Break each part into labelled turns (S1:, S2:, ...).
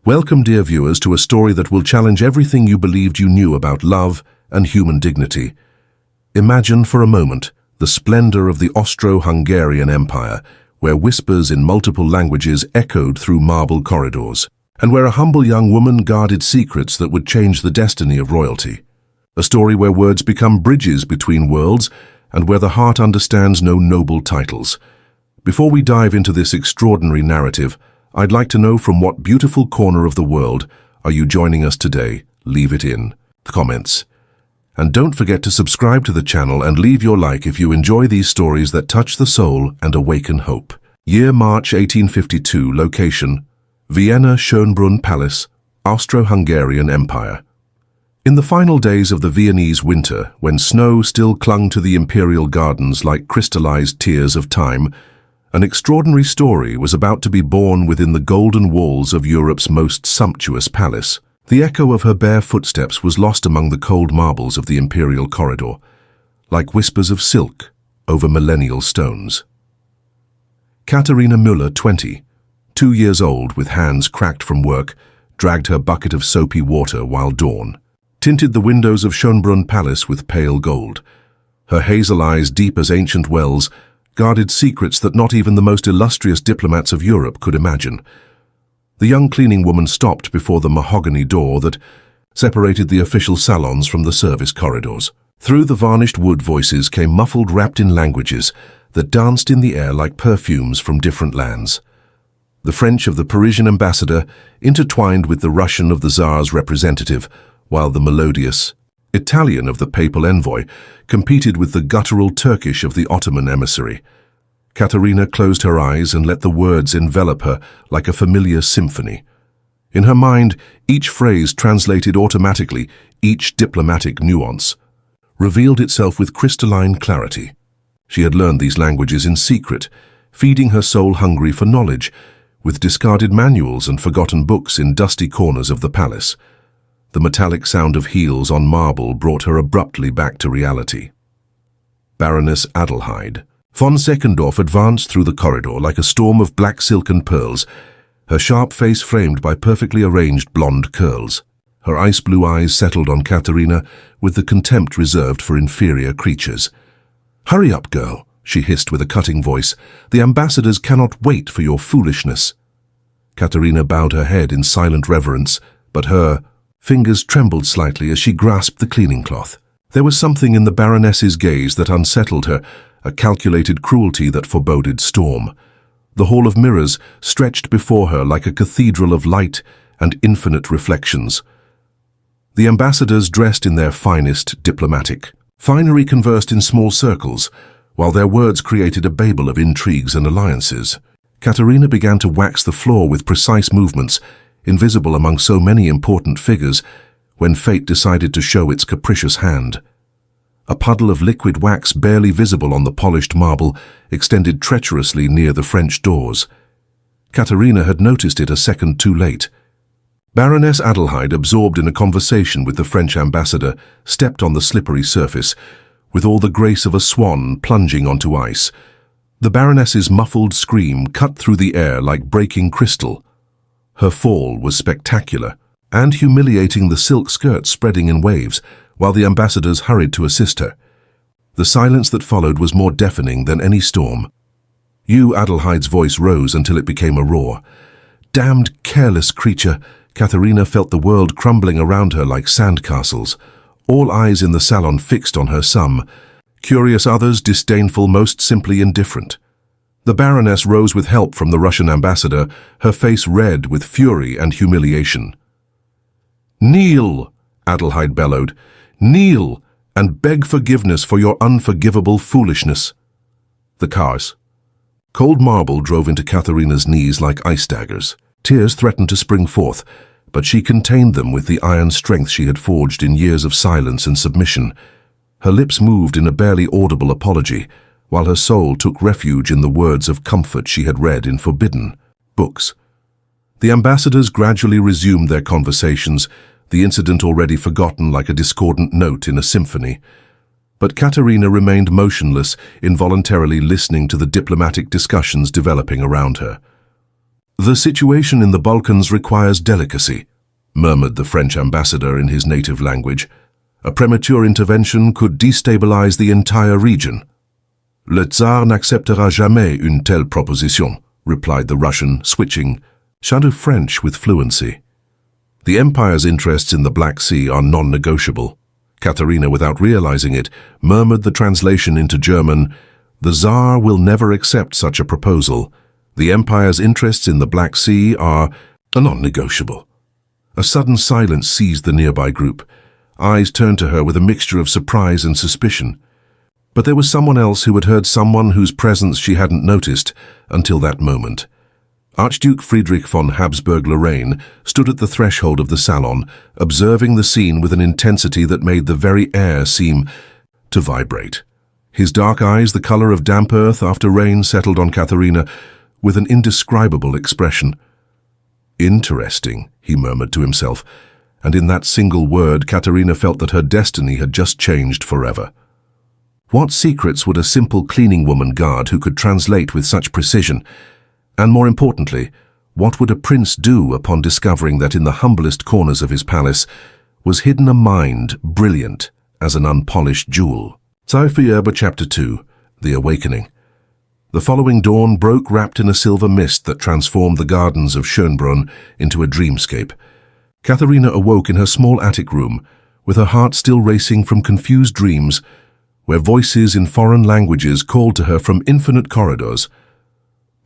S1: Welcome, dear viewers, to a story that will challenge everything you believed you knew about love and human dignity. Imagine for a moment the splendor of the Austro-Hungarian Empire, where whispers in multiple languages echoed through marble corridors, and where a humble young woman guarded secrets that would change the destiny of royalty. A story where words become bridges between worlds, and where the heart understands no noble titles. Before we dive into this extraordinary narrative, I'd like to know from what beautiful corner of the world are you joining us today? Leave it in the comments. And don't forget to subscribe to the channel and leave your like if you enjoy these stories that touch the soul and awaken hope. Year March 1852, location Vienna Schönbrunn Palace, Austro-Hungarian Empire. In the final days of the Viennese winter, when snow still clung to the imperial gardens like crystallized tears of time, an extraordinary story was about to be born within the golden walls of Europe's most sumptuous palace. The echo of her bare footsteps was lost among the cold marbles of the imperial corridor, like whispers of silk over millennial stones. Katharina Müller, 20, 2 years old with hands cracked from work, dragged her bucket of soapy water while dawn tinted the windows of Schönbrunn Palace with pale gold. Her hazel eyes, deep as ancient wells, guarded secrets that not even the most illustrious diplomats of Europe could imagine. The young cleaning woman stopped before the mahogany door that separated the official salons from the service corridors. Through the varnished wood, voices came muffled, wrapped in languages that danced in the air like perfumes from different lands. The French of the Parisian ambassador intertwined with the Russian of the Tsar's representative, while the melodious Italian of the papal envoy competed with the guttural Turkish of the Ottoman emissary. Katharina closed her eyes and let the words envelop her like a familiar symphony. In her mind, each phrase translated automatically, each diplomatic nuance revealed itself with crystalline clarity. She had learned these languages in secret, feeding her soul hungry for knowledge, with discarded manuals and forgotten books in dusty corners of the palace. The metallic sound of heels on marble brought her abruptly back to reality. Baroness Adelheid von Seckendorf advanced through the corridor like a storm of black silk and pearls, her sharp face framed by perfectly arranged blonde curls. Her ice-blue eyes settled on Katharina with the contempt reserved for inferior creatures. "Hurry up, girl," she hissed with a cutting voice. "The ambassadors cannot wait for your foolishness." Katharina bowed her head in silent reverence, but her fingers trembled slightly as she grasped the cleaning cloth. There was something in the Baroness's gaze that unsettled her, a calculated cruelty that foreboded storm. The hall of mirrors stretched before her like a cathedral of light and infinite reflections. The ambassadors, dressed in their finest diplomatic finery, conversed in small circles, while their words created a babel of intrigues and alliances. Katharina began to wax the floor with precise movements, invisible among so many important figures, when fate decided to show its capricious hand. A puddle of liquid wax, barely visible on the polished marble, extended treacherously near the French doors. Katharina had noticed it a second too late. Baroness Adelheid, absorbed in a conversation with the French ambassador, stepped on the slippery surface, with all the grace of a swan plunging onto ice. The Baroness's muffled scream cut through the air like breaking crystal. Her fall was spectacular and humiliating, the silk skirt spreading in waves, while the ambassadors hurried to assist her. The silence that followed was more deafening than any storm. "You," Adelheid's voice rose until it became a roar. "Damned careless creature!" Katharina felt the world crumbling around her like sandcastles. All eyes in the salon fixed on her, some curious, others disdainful, most simply indifferent. The Baroness rose with help from the Russian ambassador, her face red with fury and humiliation. "Kneel!" Adelheid bellowed. "Kneel and beg forgiveness for your unforgivable foolishness." The cars. Cold marble drove into Katharina's knees like ice daggers. Tears threatened to spring forth, but she contained them with the iron strength she had forged in years of silence and submission. Her lips moved in a barely audible apology, while her soul took refuge in the words of comfort she had read in forbidden books. The ambassadors gradually resumed their conversations, the incident already forgotten like a discordant note in a symphony. But Katharina remained motionless, involuntarily listening to the diplomatic discussions developing around her. "The situation in the Balkans requires delicacy," murmured the French ambassador in his native language. "A premature intervention could destabilize the entire region." "Le Tsar n'acceptera jamais une telle proposition," replied the Russian, switching to French with fluency. "The Empire's interests in the Black Sea are non-negotiable." Katharina, without realizing it, murmured the translation into German. "The Tsar will never accept such a proposal. The Empire's interests in the Black Sea are non-negotiable." A sudden silence seized the nearby group. Eyes turned to her with a mixture of surprise and suspicion. But there was someone else who had heard someone whose presence she hadn't noticed until that moment. Archduke Friedrich von Habsburg-Lorraine stood at the threshold of the salon, observing the scene with an intensity that made the very air seem to vibrate. His dark eyes, the color of damp earth after rain, settled on Katharina with an indescribable expression. "Interesting," he murmured to himself, and in that single word Katharina felt that her destiny had just changed forever. What secrets would a simple cleaning woman guard who could translate with such precision? And more importantly, what would a prince do upon discovering that in the humblest corners of his palace was hidden a mind brilliant as an unpolished jewel? Zauberfeuer Chapter 2, The Awakening. The following dawn broke wrapped in a silver mist that transformed the gardens of Schönbrunn into a dreamscape. Katharina awoke in her small attic room, with her heart still racing from confused dreams, where voices in foreign languages called to her from infinite corridors.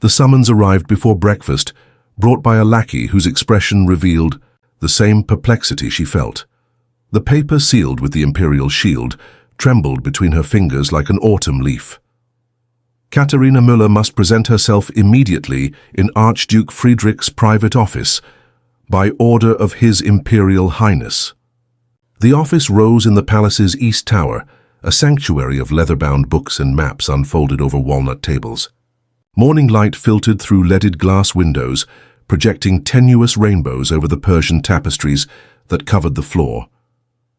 S1: The summons arrived before breakfast, brought by a lackey whose expression revealed the same perplexity she felt. The paper sealed with the imperial shield trembled between her fingers like an autumn leaf. Katharina Müller must present herself immediately in Archduke Friedrich's private office, by order of His Imperial Highness. The office rose in the palace's east tower, a sanctuary of leather-bound books and maps unfolded over walnut tables. Morning light filtered through leaded glass windows, projecting tenuous rainbows over the Persian tapestries that covered the floor.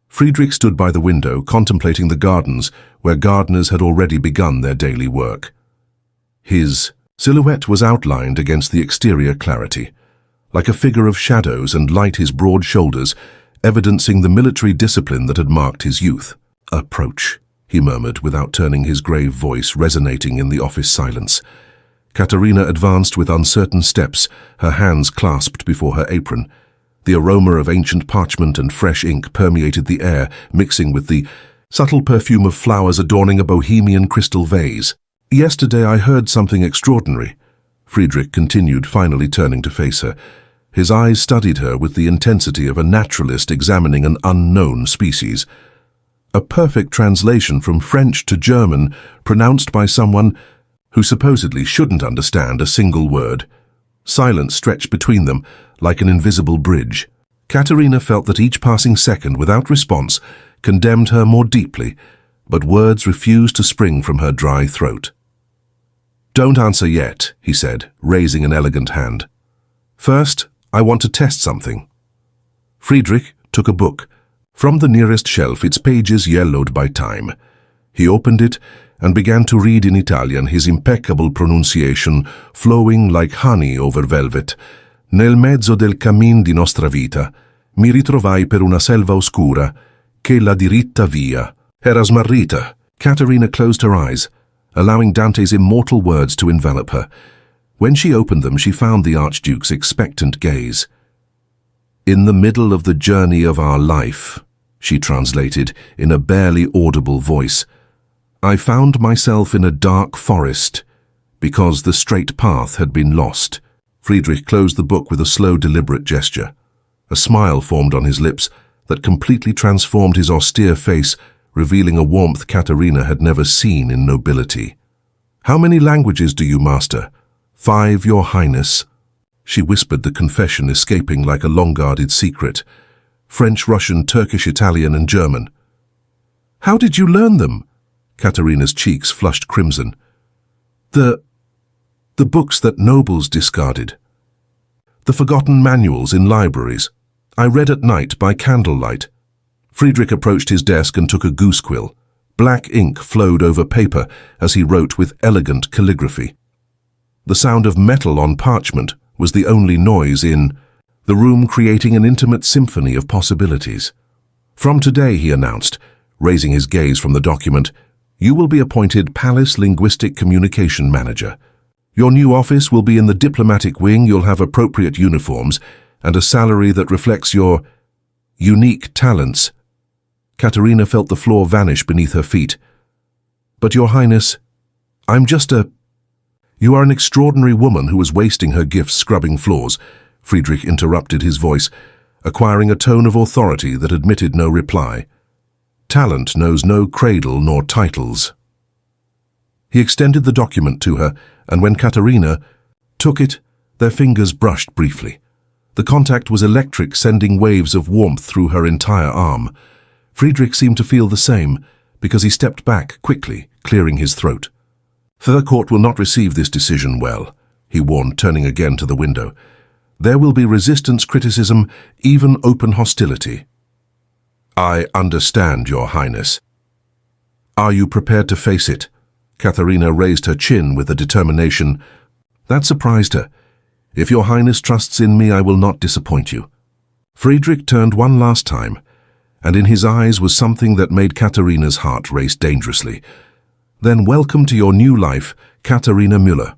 S1: Friedrich stood by the window, contemplating the gardens where gardeners had already begun their daily work. His silhouette was outlined against the exterior clarity, like a figure of shadows and light his broad shoulders, evidencing the military discipline that had marked his youth. "Approach," he murmured without turning, his grave voice resonating in the office silence. Katharina advanced with uncertain steps, her hands clasped before her apron. The aroma of ancient parchment and fresh ink permeated the air, mixing with the subtle perfume of flowers adorning a bohemian crystal vase. "Yesterday I heard something extraordinary," Friedrich continued, finally turning to face her. His eyes studied her with the intensity of a naturalist examining an unknown species. A perfect translation from French to German, pronounced by someone who supposedly shouldn't understand a single word. Silence stretched between them like an invisible bridge. Katharina felt that each passing second without response condemned her more deeply, but words refused to spring from her dry throat. "Don't answer yet," he said, raising an elegant hand. "First, I want to test something." Friedrich took a book. From the nearest shelf, its pages yellowed by time. He opened it and began to read in Italian, his impeccable pronunciation flowing like honey over velvet. "Nel mezzo del cammin di nostra vita, mi ritrovai per una selva oscura, che la diritta via. Era smarrita." Katharina closed her eyes, allowing Dante's immortal words to envelop her. When she opened them, she found the Archduke's expectant gaze. "In the middle of the journey of our life," she translated in a barely audible voice, "I found myself in a dark forest because the straight path had been lost." Friedrich closed the book with a slow, deliberate gesture. A smile formed on his lips that completely transformed his austere face, revealing a warmth Katharina had never seen in nobility. "How many languages do you master?" "5, Your Highness." She whispered, the confession escaping like a long-guarded secret. "French, Russian, Turkish, Italian, and German." "How did you learn them?" Katharina's cheeks flushed crimson. The books that nobles discarded. The forgotten manuals in libraries. I read at night by candlelight." Friedrich approached his desk and took a goose quill. Black ink flowed over paper as he wrote with elegant calligraphy. The sound of metal on parchment was the only noise in the room, creating an intimate symphony of possibilities. "From today," he announced, raising his gaze from the document, "you will be appointed Palace Linguistic Communication Manager. Your new office will be in the diplomatic wing. You'll have appropriate uniforms and a salary that reflects your unique talents." Katerina felt the floor vanish beneath her feet. "But Your Highness, I'm just a—" "You are an extraordinary woman who is wasting her gifts scrubbing floors," Friedrich interrupted, his voice acquiring a tone of authority that admitted no reply. "Talent knows no cradle nor titles." He extended the document to her, and when Katerina took it, their fingers brushed briefly. The contact was electric, sending waves of warmth through her entire arm. Friedrich seemed to feel the same, because he stepped back quickly, clearing his throat. "The court will not receive this decision well," he warned, turning again to the window. "There will be resistance, criticism, even open hostility." "I understand, Your Highness." "Are you prepared to face it?" Katerina raised her chin with a determination that surprised her. "If Your Highness trusts in me, I will not disappoint you." Friedrich turned one last time, and in his eyes was something that made Katerina's heart race dangerously. "Then welcome to your new life, Katerina Müller."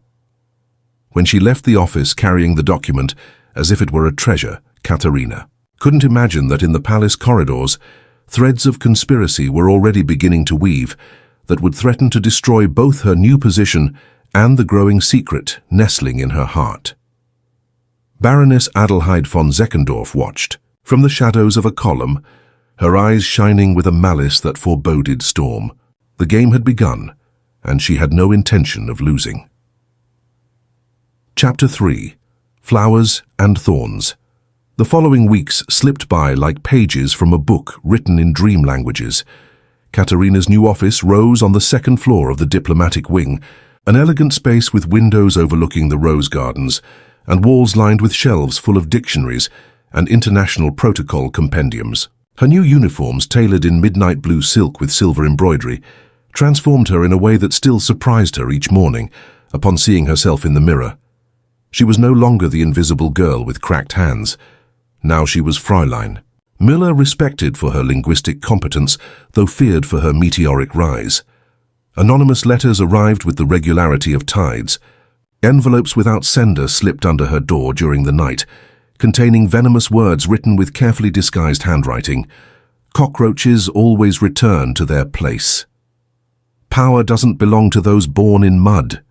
S1: When she left the office carrying the document as if it were a treasure, Katerina couldn't imagine that in the palace corridors, threads of conspiracy were already beginning to weave that would threaten to destroy both her new position and the growing secret nestling in her heart. Baroness Adelheid von Zeckendorf watched, from the shadows of a column, her eyes shining with a malice that foreboded storm. The game had begun, and she had no intention of losing. Chapter 3. Flowers and Thorns. The following weeks slipped by like pages from a book written in dream languages. Katerina's new office rose on the second floor of the diplomatic wing, an elegant space with windows overlooking the rose gardens and walls lined with shelves full of dictionaries and international protocol compendiums. Her new uniforms, tailored in midnight blue silk with silver embroidery, transformed her in a way that still surprised her each morning upon seeing herself in the mirror. She was no longer the invisible girl with cracked hands. Now she was Fräulein. Müller, respected for her linguistic competence, though feared for her meteoric rise. Anonymous letters arrived with the regularity of tides. Envelopes without sender slipped under her door during the night, containing venomous words written with carefully disguised handwriting. Cockroaches always return to their place. Power doesn't belong to those born in mud.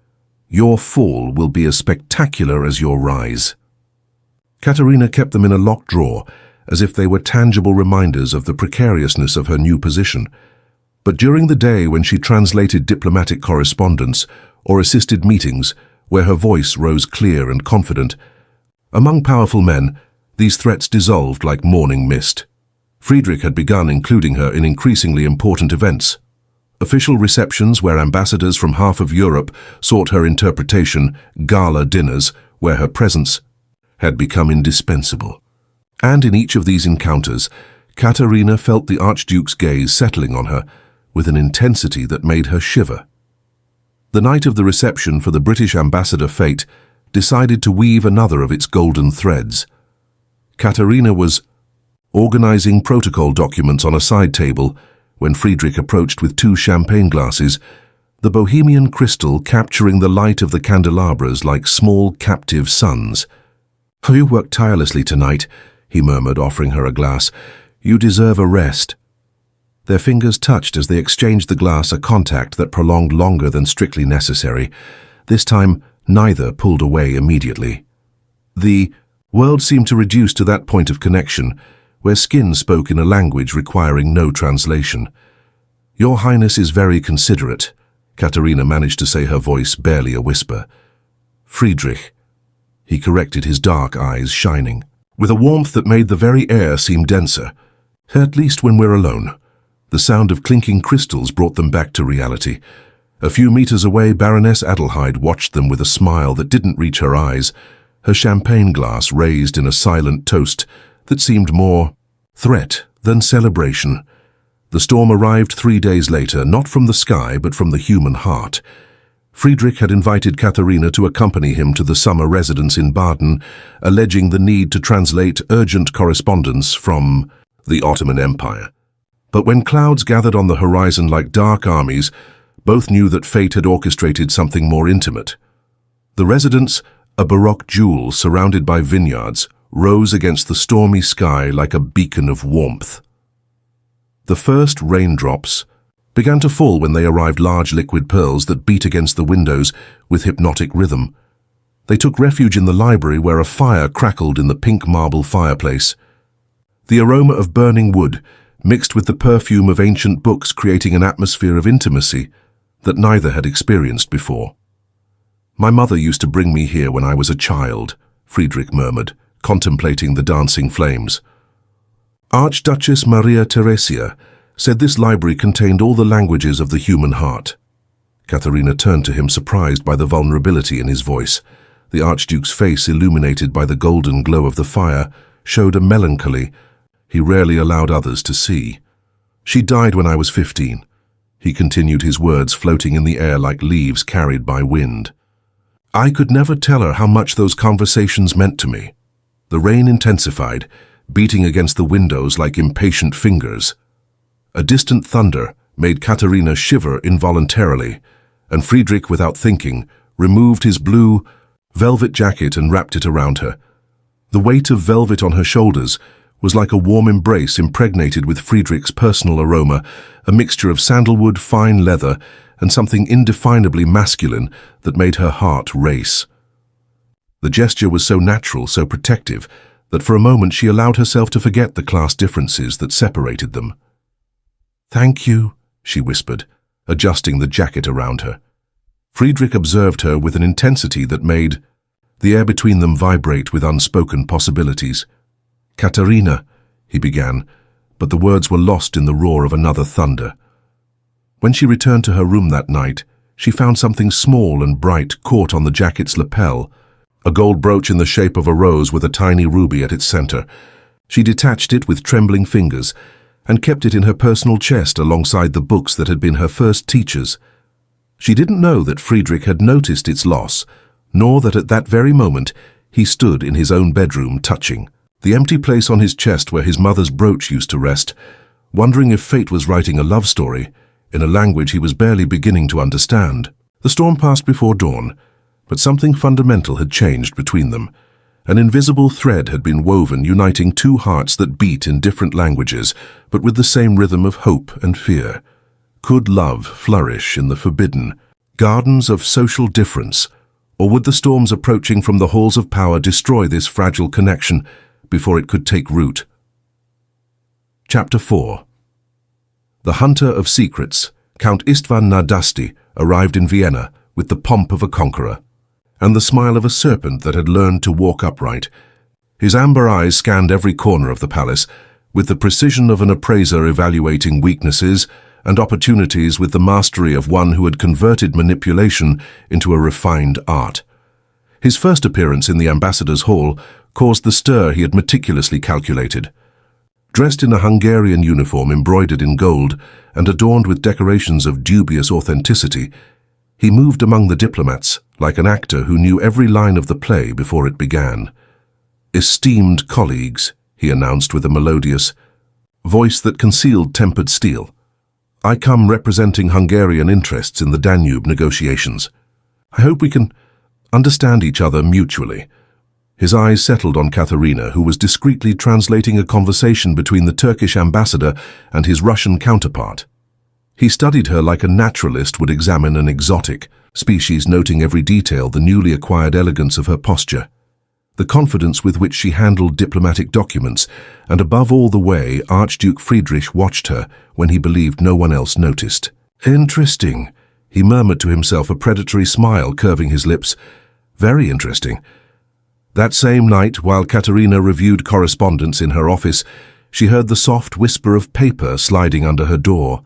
S1: Your fall will be as spectacular as your rise. Katerina kept them in a locked drawer, as if they were tangible reminders of the precariousness of her new position. But during the day when she translated diplomatic correspondence or assisted meetings where her voice rose clear and confident, among powerful men, these threats dissolved like morning mist. Friedrich had begun including her in increasingly important events. Official receptions where ambassadors from half of Europe sought her interpretation, gala dinners where her presence had become indispensable. And in each of these encounters, Katerina felt the Archduke's gaze settling on her with an intensity that made her shiver. The night of the reception for the British ambassador, fate decided to weave another of its golden threads. Katerina was organizing protocol documents on a side table when Friedrich approached with 2 champagne glasses, the Bohemian crystal capturing the light of the candelabras like small captive suns. "Oh, you worked tirelessly tonight," he murmured, offering her a glass. "You deserve a rest." Their fingers touched as they exchanged the glass, a contact that prolonged longer than strictly necessary. This time, neither pulled away immediately. The world seemed to reduce to that point of connection, where skin spoke in a language requiring no translation. "Your Highness is very considerate," Katerina managed to say, her voice barely a whisper. "Friedrich," he corrected, his dark eyes shining, with a warmth that made the very air seem denser. "At least when we're alone." The sound of clinking crystals brought them back to reality. A few meters away, Baroness Adelheid watched them with a smile that didn't reach her eyes, her champagne glass raised in a silent toast that seemed more threat than celebration. The storm arrived 3 days later, not from the sky but from the human heart. Friedrich had invited Katharina to accompany him to the summer residence in Baden, alleging the need to translate urgent correspondence from the Ottoman Empire. But when clouds gathered on the horizon like dark armies, both knew that fate had orchestrated something more intimate. The residence, a baroque jewel surrounded by vineyards, rose against the stormy sky like a beacon of warmth. The first raindrops began to fall when they arrived, large liquid pearls that beat against the windows with hypnotic rhythm. They took refuge in the library where a fire crackled in the pink marble fireplace. The aroma of burning wood mixed with the perfume of ancient books, creating an atmosphere of intimacy that neither had experienced before. "My mother used to bring me here when I was a child," Friedrich murmured, contemplating the dancing flames. Archduchess Maria Theresia said this library contained all the languages of the human heart. Katharina turned to him, surprised by the vulnerability in his voice. The Archduke's face, illuminated by the golden glow of the fire, showed a melancholy he rarely allowed others to see. "She died when I was 15. He continued, his words floating in the air like leaves carried by wind. "I could never tell her how much those conversations meant to me." The rain intensified, beating against the windows like impatient fingers. A distant thunder made Katharina shiver involuntarily, and Friedrich, without thinking, removed his blue velvet jacket and wrapped it around her. The weight of velvet on her shoulders was like a warm embrace impregnated with Friedrich's personal aroma, a mixture of sandalwood, fine leather, and something indefinably masculine that made her heart race. The gesture was so natural, so protective, that for a moment she allowed herself to forget the class differences that separated them. "Thank you," she whispered, adjusting the jacket around her. Friedrich observed her with an intensity that made the air between them vibrate with unspoken possibilities. "Katharina," he began, but the words were lost in the roar of another thunder. When she returned to her room that night, she found something small and bright caught on the jacket's lapel, a gold brooch in the shape of a rose with a tiny ruby at its center. She detached it with trembling fingers and kept it in her personal chest alongside the books that had been her first teachers. She didn't know that Friedrich had noticed its loss, nor that at that very moment he stood in his own bedroom touching the empty place on his chest where his mother's brooch used to rest, wondering if fate was writing a love story in a language he was barely beginning to understand. The storm passed before dawn, but something fundamental had changed between them. An invisible thread had been woven, uniting two hearts that beat in different languages, but with the same rhythm of hope and fear. Could love flourish in the forbidden gardens of social difference, or would the storms approaching from the halls of power destroy this fragile connection before it could take root? Chapter 4. The hunter of secrets, Count Istvan Nardasti, arrived in Vienna with the pomp of a conqueror and the smile of a serpent that had learned to walk upright. His amber eyes scanned every corner of the palace with the precision of an appraiser evaluating weaknesses and opportunities, with the mastery of one who had converted manipulation into a refined art. His first appearance in the ambassador's hall caused the stir he had meticulously calculated. Dressed in a Hungarian uniform embroidered in gold and adorned with decorations of dubious authenticity, he moved among the diplomats like an actor who knew every line of the play before it began. "Esteemed colleagues," he announced with a melodious voice that concealed tempered steel, "I come representing Hungarian interests in the Danube negotiations. I hope we can understand each other mutually." His eyes settled on Katharina, who was discreetly translating a conversation between the Turkish ambassador and his Russian counterpart. He studied her like a naturalist would examine an exotic species, noting every detail, the newly acquired elegance of her posture, the confidence with which she handled diplomatic documents, and above all the way Archduke Friedrich watched her when he believed no one else noticed. "Interesting," he murmured to himself, a predatory smile curving his lips. "Very interesting." That same night, while Katharina reviewed correspondence in her office, she heard the soft whisper of paper sliding under her door.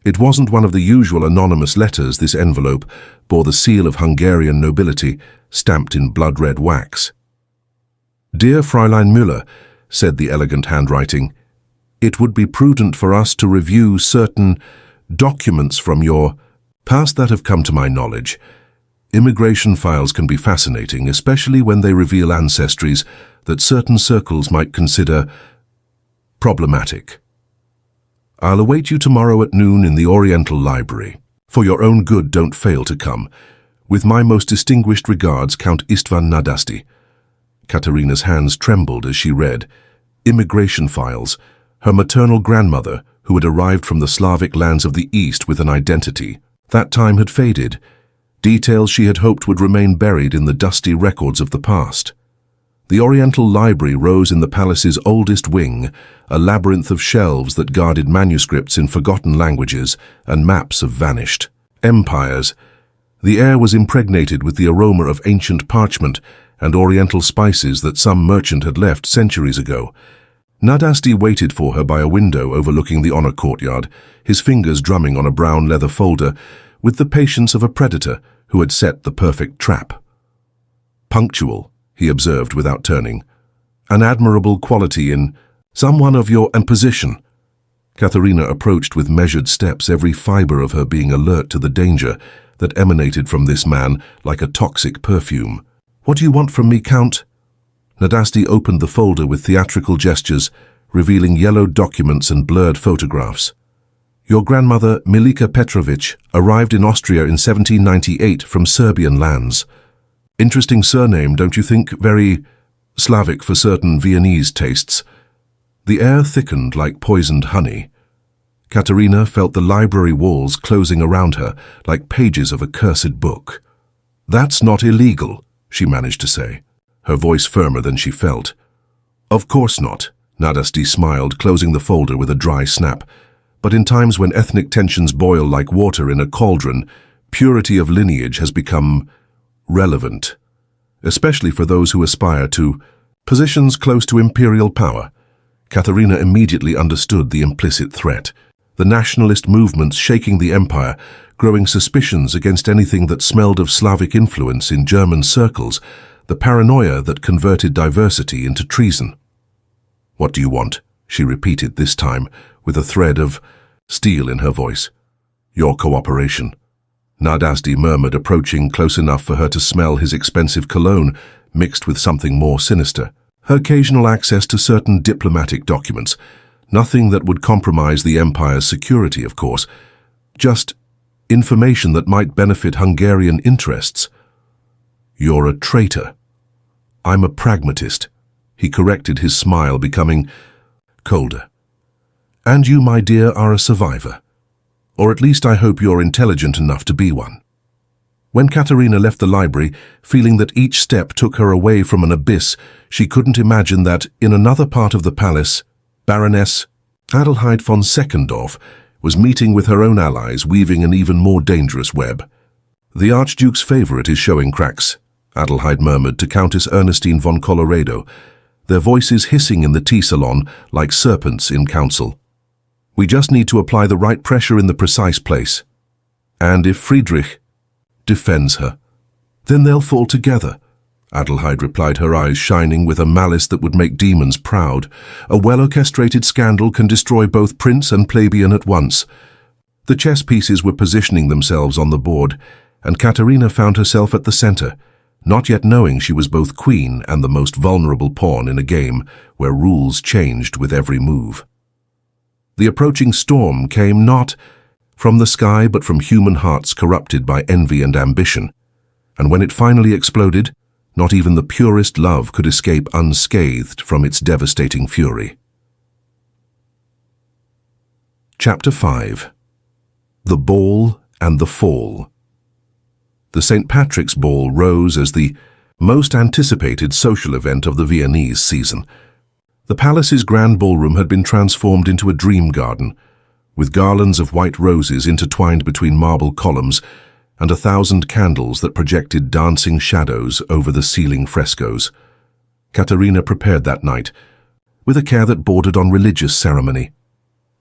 S1: It wasn't one of the usual anonymous letters. This envelope bore the seal of Hungarian nobility, stamped in blood-red wax. "Dear Fräulein Müller," said the elegant handwriting, "it would be prudent for us to review certain documents from your Past that have come to my knowledge. Immigration files can be fascinating, especially when they reveal ancestries that certain circles might consider problematic. I'll await you tomorrow at noon in the Oriental Library. For your own good, don't fail to come. With my most distinguished regards, Count Istvan Nadasti. Katerina's hands trembled as she read. Immigration files. Her maternal grandmother, who had arrived from the Slavic lands of the East with an identity. That time had faded. Details she had hoped would remain buried in the dusty records of the past. The Oriental Library rose in the palace's oldest wing, a labyrinth of shelves that guarded manuscripts in forgotten languages and maps of vanished empires. The air was impregnated with the aroma of ancient parchment and Oriental spices that some merchant had left centuries ago. Nadasti waited for her by a window overlooking the honor courtyard, his fingers drumming on a brown leather folder, with the patience of a predator who had set the perfect trap. Punctual, he observed without turning. An admirable quality in someone of your position. Katharina approached with measured steps, every fiber of her being alert to the danger that emanated from this man like a toxic perfume. What do you want from me, Count? Nadasti opened the folder with theatrical gestures, revealing yellowed documents and blurred photographs. Your grandmother, Milika Petrovich, arrived in Austria in 1798 from Serbian lands. Interesting surname, don't you think? Very Slavic for certain Viennese tastes. The air thickened like poisoned honey. Katerina felt the library walls closing around her like pages of a cursed book. That's not illegal, she managed to say, her voice firmer than she felt. Of course not, Nadasti smiled, closing the folder with a dry snap. But in times when ethnic tensions boil like water in a cauldron, purity of lineage has become relevant, especially for those who aspire to positions close to imperial power. Katharina immediately understood the implicit threat. The nationalist movements shaking the empire, growing suspicions against anything that smelled of Slavic influence in German circles, the paranoia that converted diversity into treason. What do you want? She repeated this time, with a thread of steel in her voice. Your cooperation. Nadasti murmured, approaching close enough for her to smell his expensive cologne, mixed with something more sinister. Her occasional access to certain diplomatic documents. Nothing that would compromise the empire's security, of course. Just information that might benefit Hungarian interests. You're a traitor. I'm a pragmatist. He corrected, his smile becoming colder. And you, my dear, are a survivor. Or at least I hope you're intelligent enough to be one. When Katerina left the library, feeling that each step took her away from an abyss, she couldn't imagine that, in another part of the palace, Baroness Adelheid von Seckendorf was meeting with her own allies, weaving an even more dangerous web. The Archduke's favorite is showing cracks, Adelheid murmured to Countess Ernestine von Colloredo, their voices hissing in the tea salon like serpents in council. We just need to apply the right pressure in the precise place. And if Friedrich defends her, then they'll fall together, Adelheid replied, her eyes shining with a malice that would make demons proud. A well-orchestrated scandal can destroy both prince and plebeian at once. The chess pieces were positioning themselves on the board, and Katerina found herself at the center, not yet knowing she was both queen and the most vulnerable pawn in a game where rules changed with every move. The approaching storm came not from the sky but from human hearts corrupted by envy and ambition, and when it finally exploded, not even the purest love could escape unscathed from its devastating fury. Chapter 5. The Ball and the Fall. The St. Patrick's Ball rose as the most anticipated social event of the Viennese season. The palace's grand ballroom had been transformed into a dream garden, with garlands of white roses intertwined between marble columns and 1,000 candles that projected dancing shadows over the ceiling frescoes. Katerina prepared that night, with a care that bordered on religious ceremony.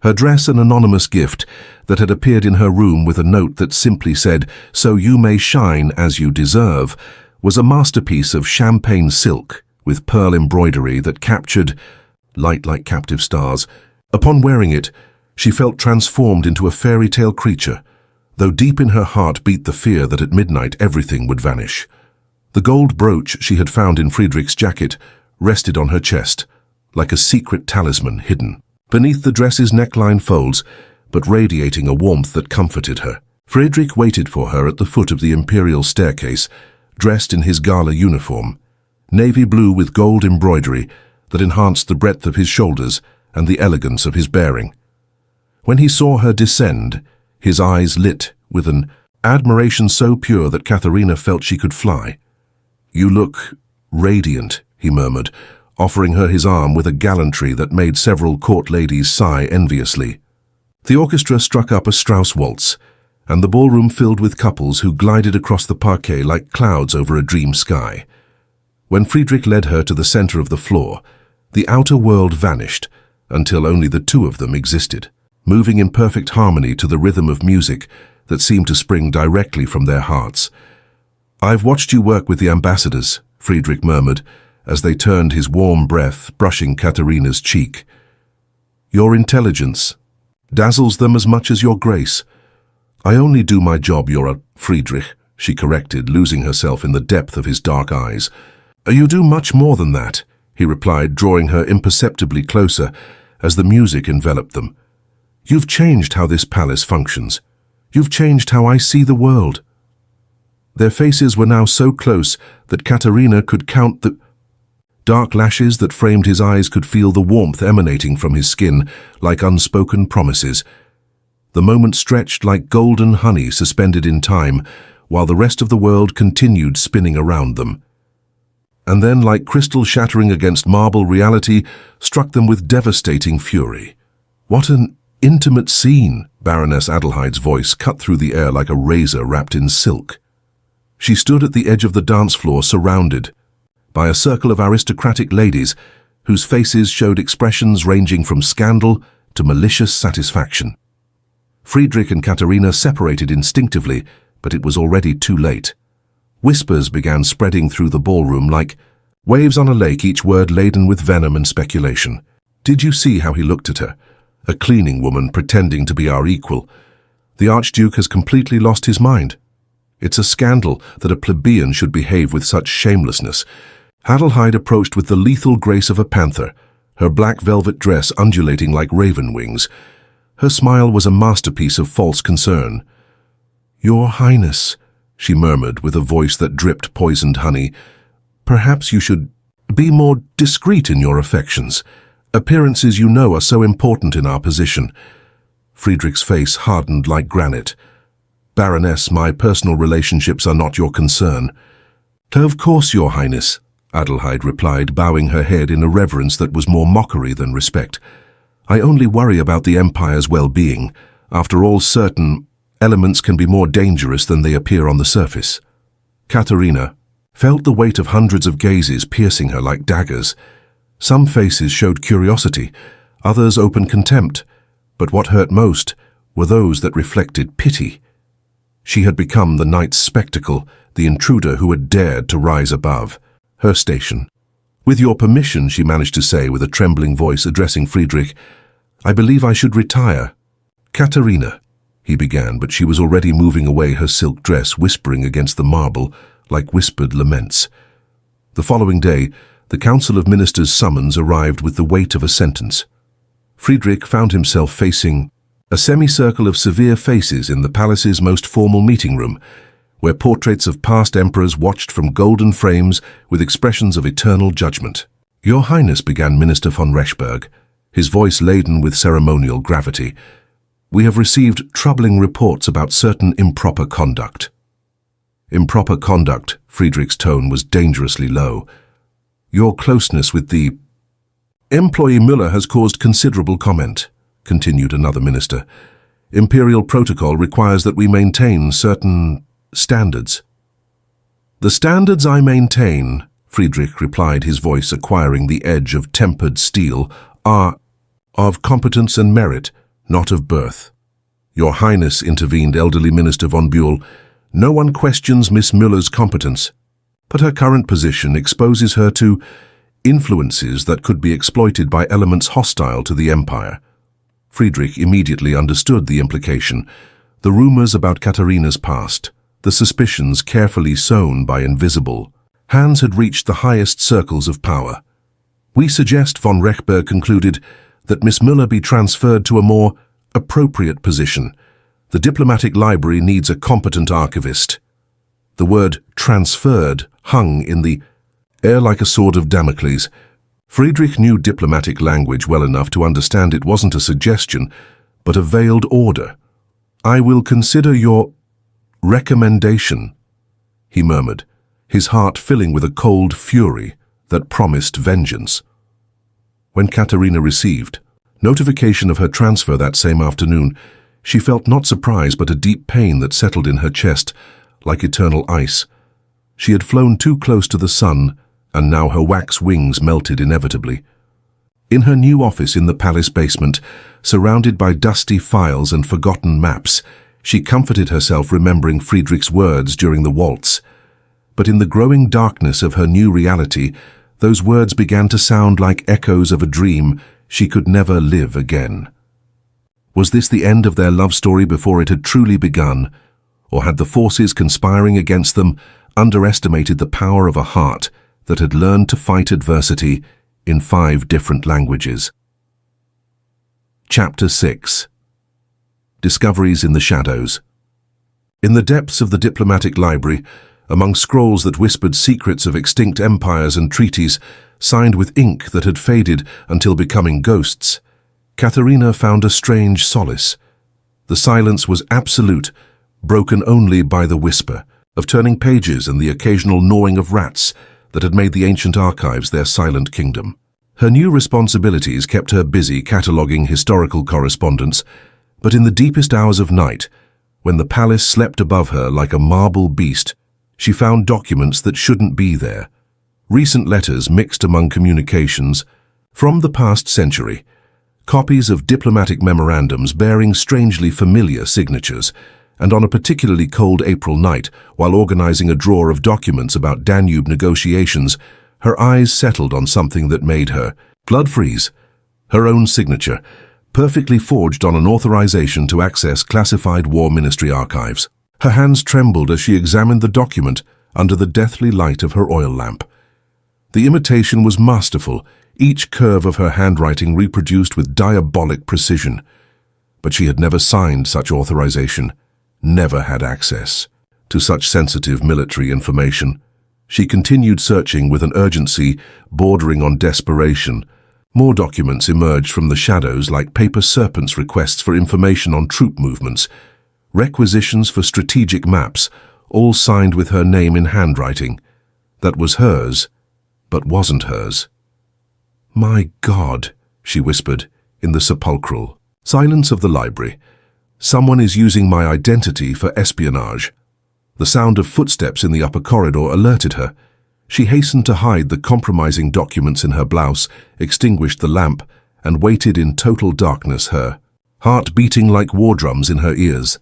S1: Her dress, an anonymous gift that had appeared in her room with a note that simply said, "So you may shine as you deserve," was a masterpiece of champagne silk with pearl embroidery that captured light like captive stars. Upon wearing it, she felt transformed into a fairy tale creature, though deep in her heart beat the fear that at midnight everything would vanish. The gold brooch she had found in Friedrich's jacket rested on her chest, like a secret talisman hidden beneath the dress's neckline folds, but radiating a warmth that comforted her. Friedrich waited for her at the foot of the imperial staircase, dressed in his gala uniform, navy blue with gold embroidery that enhanced the breadth of his shoulders and the elegance of his bearing. When he saw her descend, his eyes lit with an admiration so pure that Katharina felt she could fly. "You look radiant," he murmured, offering her his arm with a gallantry that made several court ladies sigh enviously. The orchestra struck up a Strauss waltz, and the ballroom filled with couples who glided across the parquet like clouds over a dream sky. When Friedrich led her to the center of the floor, the outer world vanished until only the two of them existed, moving in perfect harmony to the rhythm of music that seemed to spring directly from their hearts. "I've watched you work with the ambassadors," Friedrich murmured, as they turned his warm breath brushing Katharina's cheek. "Your intelligence dazzles them as much as your grace." "I only do my job, Your Friedrich," she corrected, losing herself in the depth of his dark eyes. "You do much more than that," he replied, drawing her imperceptibly closer as the music enveloped them. "You've changed how this palace functions. You've changed how I see the world." Their faces were now so close that Katharina could count the dark lashes that framed his eyes, could feel the warmth emanating from his skin like unspoken promises. The moment stretched like golden honey suspended in time, while the rest of the world continued spinning around them. And then, like crystal shattering against marble, reality struck them with devastating fury. "What an intimate scene!" Baroness Adelheide's voice cut through the air like a razor wrapped in silk. She stood at the edge of the dance floor, surrounded by a circle of aristocratic ladies whose faces showed expressions ranging from scandal to malicious satisfaction. Friedrich and Katharina separated instinctively, but it was already too late. Whispers began spreading through the ballroom like waves on a lake, each word laden with venom and speculation. "Did you see how he looked at her? A cleaning woman pretending to be our equal. The Archduke has completely lost his mind. It's a scandal that a plebeian should behave with such shamelessness." Adelheid approached with the lethal grace of a panther, her black velvet dress undulating like raven wings. Her smile was a masterpiece of false concern. "Your Highness," she murmured with a voice that dripped poisoned honey, "perhaps you should be more discreet in your affections. Appearances, you know, are so important in our position." Friedrich's face hardened like granite. "Baroness, my personal relationships are not your concern." "Of course, Your Highness," Adelheid replied, bowing her head in a reverence that was more mockery than respect. "I only worry about the Empire's well-being. After all, certain elements can be more dangerous than they appear on the surface." Katharina felt the weight of hundreds of gazes piercing her like daggers. Some faces showed curiosity, others open contempt, but what hurt most were those that reflected pity. She had become the night's spectacle, the intruder who had dared to rise above her station. "With your permission," she managed to say with a trembling voice, addressing Friedrich, "I believe I should retire." "Katharina," he began, but she was already moving away, her silk dress whispering against the marble like whispered laments. The following day, the Council of Ministers' summons arrived with the weight of a sentence. Friedrich found himself facing a semicircle of severe faces in the palace's most formal meeting room, where portraits of past emperors watched from golden frames with expressions of eternal judgment. "Your Highness," began Minister von Rechberg, his voice laden with ceremonial gravity, "we have received troubling reports about certain improper conduct." "Improper conduct," Friedrich's tone was dangerously low. "Your closeness with the employee Müller has caused considerable comment," continued another minister. "Imperial protocol requires that we maintain certain standards." "The standards I maintain," Friedrich replied, his voice acquiring the edge of tempered steel, "are of competence and merit, not of birth." "Your Highness," intervened elderly Minister von Bühl, "no one questions Miss Müller's competence, but her current position exposes her to influences that could be exploited by elements hostile to the Empire." Friedrich immediately understood the implication. The rumors about Katarina's past, the suspicions carefully sown by invisible hands, had reached the highest circles of power. We suggest, von Rechberg concluded, that Miss Müller be transferred to a more appropriate position. The diplomatic library needs a competent archivist. The word transferred hung in the air like a sword of Damocles. Friedrich knew diplomatic language well enough to understand it wasn't a suggestion, but a veiled order. "I will consider your recommendation," he murmured, his heart filling with a cold fury that promised vengeance. When Katarina received notification of her transfer that same afternoon, she felt not surprise but a deep pain that settled in her chest like eternal ice. She had flown too close to the sun, and now her wax wings melted inevitably. In her new office in the palace basement, surrounded by dusty files and forgotten maps, she comforted herself remembering Friedrich's words during the waltz. But in the growing darkness of her new reality, those words began to sound like echoes of a dream she could never live again. Was this the end of their love story before it had truly begun? Or had the forces conspiring against them underestimated the power of a heart that had learned to fight adversity in 5 different languages? Chapter 6. Discoveries in the Shadows. In the depths of the diplomatic library, among scrolls that whispered secrets of extinct empires and treaties signed with ink that had faded until becoming ghosts, Katarina found a strange solace. The silence was absolute, broken only by the whisper of turning pages and the occasional gnawing of rats that had made the ancient archives their silent kingdom. Her new responsibilities kept her busy cataloguing historical correspondence, but in the deepest hours of night, when the palace slept above her like a marble beast, she found documents that shouldn't be there. Recent letters mixed among communications from the past century, copies of diplomatic memorandums bearing strangely familiar signatures, and on a particularly cold April night, while organizing a drawer of documents about Danube negotiations, her eyes settled on something that made her blood freeze. Her own signature, perfectly forged on an authorization to access classified War Ministry archives. Her hands trembled as she examined the document under the deathly light of her oil lamp. The imitation was masterful, each curve of her handwriting reproduced with diabolic precision. But she had never signed such authorization, never had access to such sensitive military information. She continued searching with an urgency bordering on desperation. More documents emerged from the shadows like paper serpents, requests for information on troop movements, requisitions for strategic maps, all signed with her name in handwriting. That was hers, but wasn't hers. "My God," she whispered in the sepulchral silence of the library. "Someone is using my identity for espionage." The sound of footsteps in the upper corridor alerted her. She hastened to hide the compromising documents in her blouse, extinguished the lamp, and waited in total darkness, her heart beating like war drums in her ears.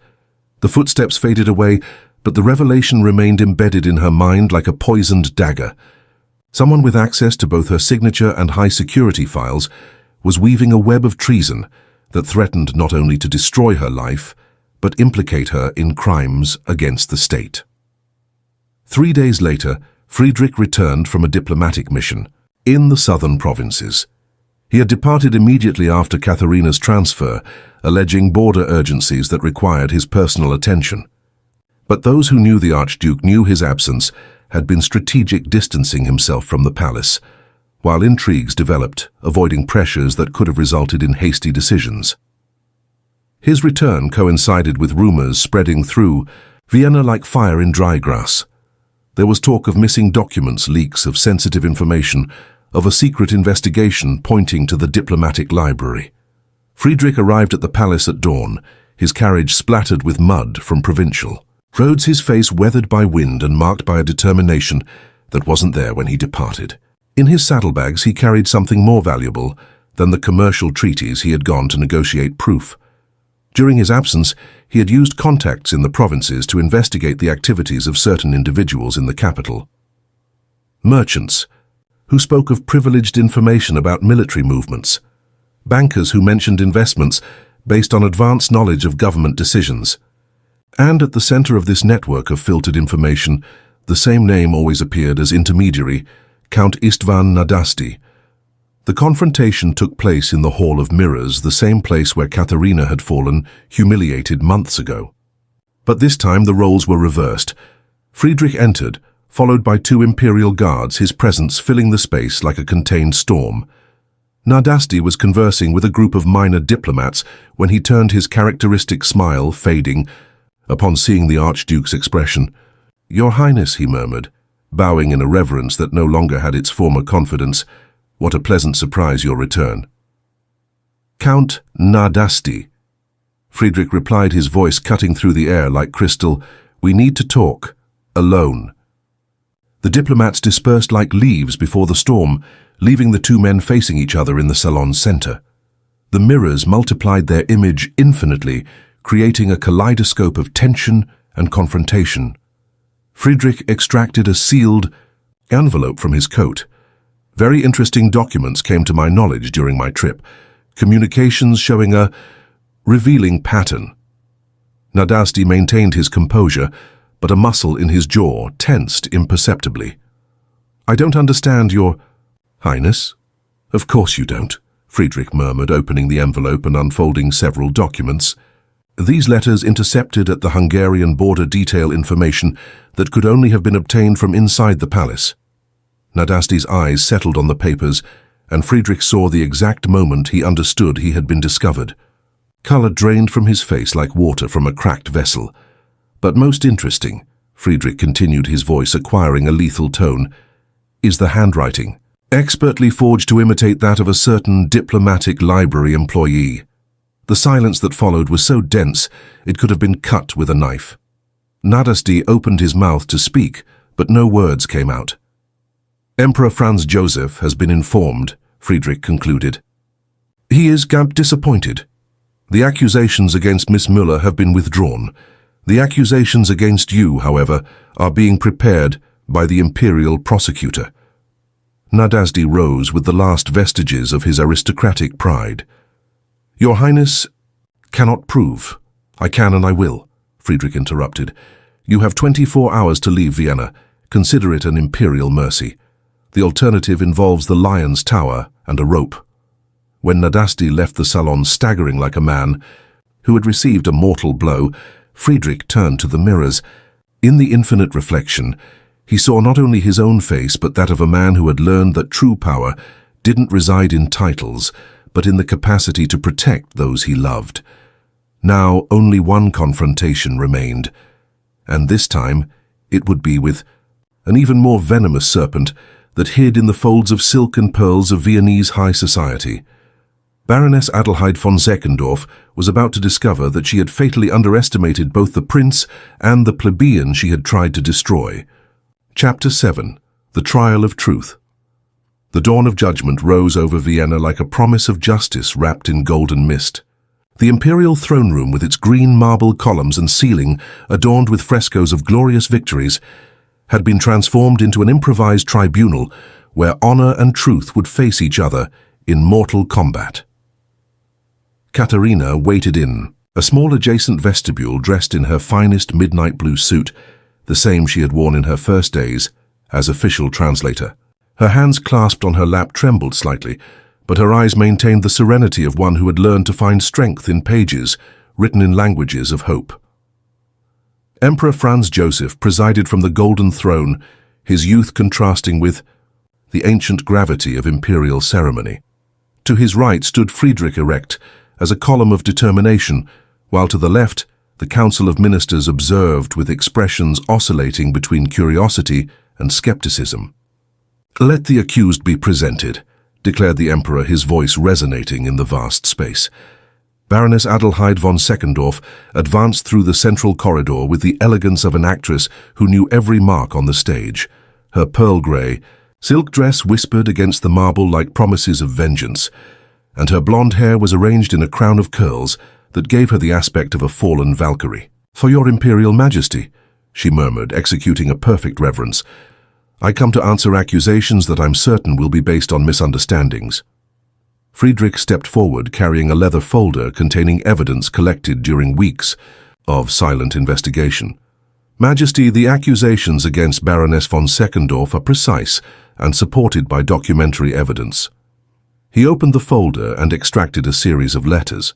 S1: The footsteps faded away, but the revelation remained embedded in her mind like a poisoned dagger. Someone with access to both her signature and high-security files was weaving a web of treason that threatened not only to destroy her life, but implicate her in crimes against the state. 3 days later, Friedrich returned from a diplomatic mission in the southern provinces. He had departed immediately after Katharina's transfer, alleging border urgencies that required his personal attention. But those who knew the Archduke knew his absence had been strategic, distancing himself from the palace, while intrigues developed, avoiding pressures that could have resulted in hasty decisions. His return coincided with rumors spreading through Vienna like fire in dry grass. There was talk of missing documents, leaks of sensitive information, of a secret investigation pointing to the diplomatic library. Friedrich arrived at the palace at dawn, his carriage splattered with mud from provincial roads, his face weathered by wind and marked by a determination that wasn't there when he departed. In his saddlebags he carried something more valuable than the commercial treaties he had gone to negotiate proof. During his absence, he had used contacts in the provinces to investigate the activities of certain individuals in the capital. Merchants, who spoke of privileged information about military movements. Bankers who mentioned investments based on advanced knowledge of government decisions. And at the center of this network of filtered information, the same name always appeared as intermediary, Count Istvan Nadasti. The confrontation took place in the Hall of Mirrors, the same place where Katharina had fallen, humiliated months ago. But this time the roles were reversed. Friedrich entered, followed by two imperial guards, his presence filling the space like a contained storm. Nadasti was conversing with a group of minor diplomats when he turned, his characteristic smile fading upon seeing the Archduke's expression. "Your Highness," he murmured, bowing in a reverence that no longer had its former confidence. "What a pleasant surprise your return." "Count Nadasti," Friedrich replied, his voice cutting through the air like crystal. "We need to talk, alone." The diplomats dispersed like leaves before the storm, leaving the two men facing each other in the salon's center. The mirrors multiplied their image infinitely, creating a kaleidoscope of tension and confrontation. Friedrich extracted a sealed envelope from his coat. "Very interesting documents came to my knowledge during my trip. Communications showing a revealing pattern." Nadasti maintained his composure, but a muscle in his jaw tensed imperceptibly. "I don't understand, Your Highness." "Of course you don't," Friedrich murmured, opening the envelope and unfolding several documents. These letters intercepted at the Hungarian border detail information that could only have been obtained from inside the palace. Nadasti's eyes settled on the papers, and Friedrich saw the exact moment he understood he had been discovered. Color drained from his face like water from a cracked vessel. "But most interesting," Friedrich continued, his voice acquiring a lethal tone, "is the handwriting, expertly forged to imitate that of a certain diplomatic library employee." The silence that followed was so dense it could have been cut with a knife. Nadasti opened his mouth to speak, but no words came out. "Emperor Franz Joseph has been informed," Friedrich concluded. "He is disappointed. The accusations against Miss Müller have been withdrawn. The accusations against you, however, are being prepared by the imperial prosecutor." Nadasti rose with the last vestiges of his aristocratic pride. "Your Highness cannot prove." "I can and I will," Friedrich interrupted. "You have 24 hours to leave Vienna. Consider it an imperial mercy. The alternative involves the Lion's Tower and a rope." When Nadasti left the salon staggering like a man who had received a mortal blow, Friedrich turned to the mirrors. In the infinite reflection, he saw not only his own face but that of a man who had learned that true power didn't reside in titles, but in the capacity to protect those he loved. Now only one confrontation remained, and this time it would be with an even more venomous serpent that hid in the folds of silk and pearls of Viennese high society. Baroness Adelheid von Seckendorf was about to discover that she had fatally underestimated both the prince and the plebeian she had tried to destroy. Chapter 7. The Trial of Truth. The dawn of judgment rose over Vienna like a promise of justice wrapped in golden mist. The imperial throne room, with its green marble columns and ceiling adorned with frescoes of glorious victories, had been transformed into an improvised tribunal where honor and truth would face each other in mortal combat. Katharina waited in a small adjacent vestibule, dressed in her finest midnight blue suit, the same she had worn in her first days as official translator. Her hands clasped on her lap trembled slightly, but her eyes maintained the serenity of one who had learned to find strength in pages written in languages of hope. Emperor Franz Joseph presided from the golden throne, his youth contrasting with the ancient gravity of imperial ceremony. To his right stood Friedrich, erect as a column of determination, while to the left the Council of Ministers observed with expressions oscillating between curiosity and skepticism. "Let the accused be presented," declared the Emperor, his voice resonating in the vast space. Baroness Adelheid von Seckendorf advanced through the central corridor with the elegance of an actress who knew every mark on the stage. Her pearl-grey silk dress whispered against the marble like promises of vengeance, and her blonde hair was arranged in a crown of curls that gave her the aspect of a fallen Valkyrie. "For your Imperial Majesty," she murmured, executing a perfect reverence, "I come to answer accusations that I'm certain will be based on misunderstandings." Friedrich stepped forward, carrying a leather folder containing evidence collected during weeks of silent investigation. Majesty, the accusations against Baroness von Seckendorf are precise and supported by documentary evidence. He opened the folder and extracted a series of letters.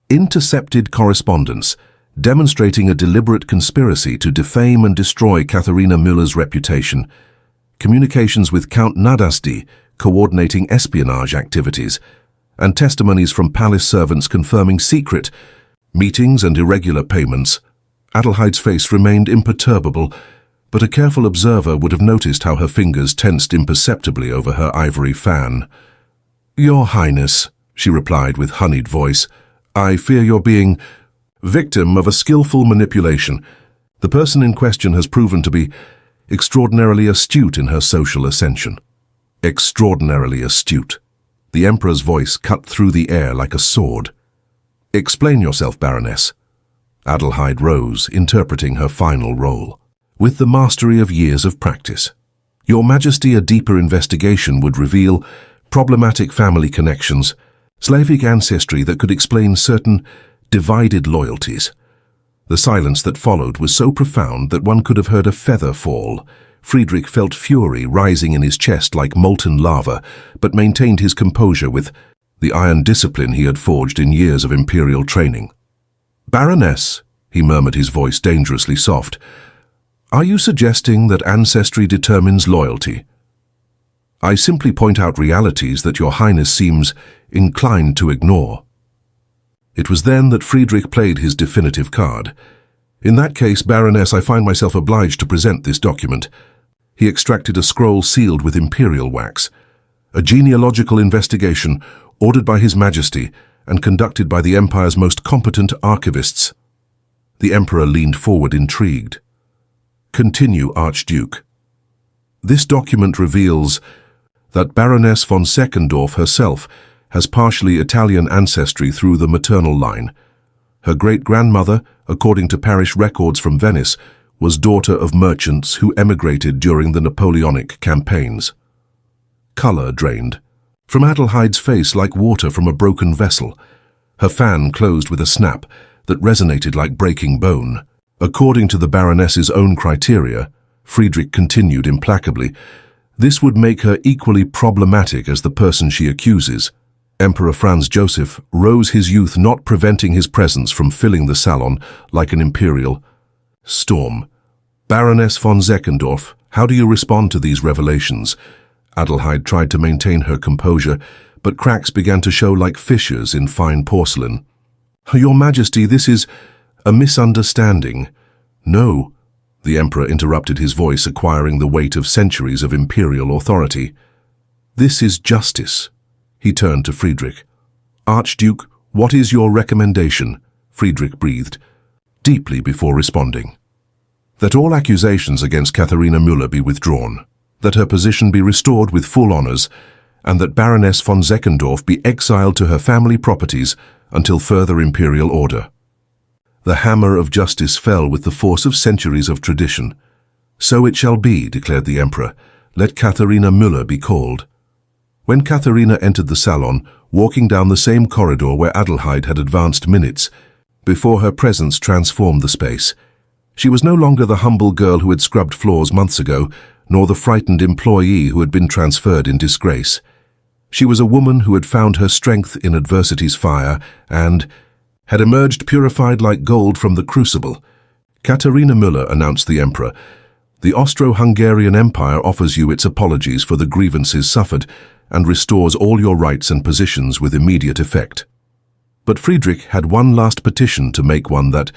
S1: Intercepted correspondence, demonstrating a deliberate conspiracy to defame and destroy Katharina Müller's reputation. Communications with Count Nadasdy, coordinating espionage activities, and testimonies from palace servants confirming secret meetings and irregular payments. Adelheide's face remained imperturbable, but a careful observer would have noticed how her fingers tensed imperceptibly over her ivory fan. "Your Highness," she replied with honeyed voice, "I fear you're being victim of a skillful manipulation. The person in question has proven to be extraordinarily astute in her social ascension." Extraordinarily astute. The Emperor's voice cut through the air like a sword. "Explain yourself, Baroness." Adelheid rose, interpreting her final role. "With the mastery of years of practice. Your Majesty, a deeper investigation would reveal problematic family connections, Slavic ancestry that could explain certain divided loyalties." The silence that followed was so profound that one could have heard a feather fall. Friedrich felt fury rising in his chest like molten lava, but maintained his composure with the iron discipline he had forged in years of imperial training. "Baroness," he murmured, his voice dangerously soft, "are you suggesting that ancestry determines loyalty?" "I simply point out realities that your Highness seems inclined to ignore." It was then that Friedrich played his definitive card. "In that case, Baroness, I find myself obliged to present this document." He extracted a scroll sealed with imperial wax. "A genealogical investigation ordered by His Majesty and conducted by the Empire's most competent archivists." The Emperor leaned forward, intrigued. "Continue, Archduke." "This document reveals that Baroness von Seckendorf herself has partially Italian ancestry through the maternal line. Her great-grandmother, according to parish records from Venice, was daughter of merchants who emigrated during the Napoleonic campaigns." Color drained from Adelheide's face like water from a broken vessel. Her fan closed with a snap that resonated like breaking bone. "According to the Baroness's own criteria," Friedrich continued implacably, "this would make her equally problematic as the person she accuses." Emperor Franz Joseph rose, his youth not preventing his presence from filling the salon like an imperial storm. "Baroness von Seckendorf, how do you respond to these revelations?" Adelheid tried to maintain her composure, but cracks began to show like fissures in fine porcelain. "Your Majesty, this is a misunderstanding." "No," the Emperor interrupted, his voice acquiring the weight of centuries of imperial authority. "This is justice." He turned to Friedrich. "Archduke, what is your recommendation?" Friedrich breathed deeply before responding. "That all accusations against Katharina Müller be withdrawn, that her position be restored with full honors, and that Baroness von Seckendorf be exiled to her family properties until further imperial order." The hammer of justice fell with the force of centuries of tradition. "So it shall be," declared the Emperor. "Let Katharina Müller be called." When Katharina entered the salon, walking down the same corridor where Adelheid had advanced minutes before, her presence transformed the space. She was no longer the humble girl who had scrubbed floors months ago, nor the frightened employee who had been transferred in disgrace. She was a woman who had found her strength in adversity's fire and had emerged purified like gold from the crucible. "Katharina Müller," announced the Emperor, "the Austro-Hungarian Empire offers you its apologies for the grievances suffered and restores all your rights and positions with immediate effect." But Friedrich had one last petition to make, one that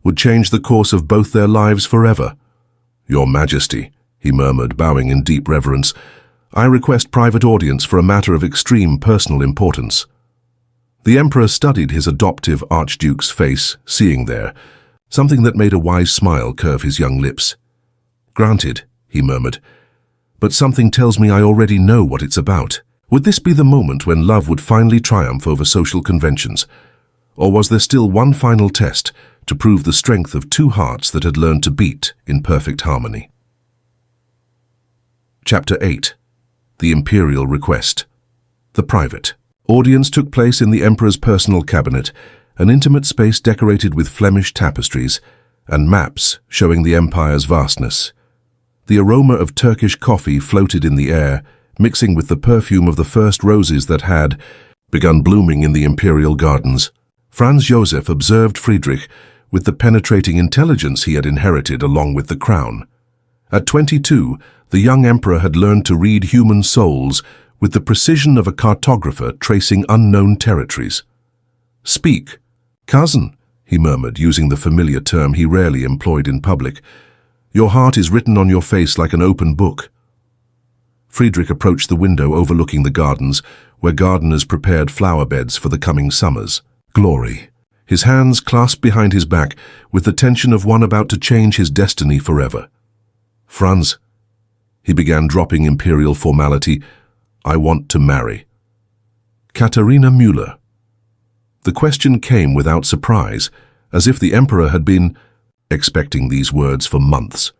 S1: would change the course of both their lives forever. "Your Majesty," he murmured, bowing in deep reverence, "I request private audience for a matter of extreme personal importance." The Emperor studied his adoptive Archduke's face, seeing there something that made a wise smile curve his young lips. "Granted," he murmured, "but something tells me I already know what it's about." Would this be the moment when love would finally triumph over social conventions? Or was there still one final test to prove the strength of two hearts that had learned to beat in perfect harmony? Chapter 8. The Imperial Request. The private audience took place in the Emperor's personal cabinet, an intimate space decorated with Flemish tapestries and maps showing the empire's vastness. The aroma of Turkish coffee floated in the air, mixing with the perfume of the first roses that had begun blooming in the imperial gardens. Franz Josef observed Friedrich with the penetrating intelligence he had inherited along with the crown. At 22, the young emperor had learned to read human souls with the precision of a cartographer tracing unknown territories. "Speak, cousin," he murmured, using the familiar term he rarely employed in public. "Your heart is written on your face like an open book." Friedrich approached the window overlooking the gardens, where gardeners prepared flower beds for the coming summers. Glory. His hands clasped behind his back with the tension of one about to change his destiny forever. "Franz," he began, dropping imperial formality, "I want to marry." "Katharina Müller." The question came without surprise, as if the emperor had been expecting these words for months.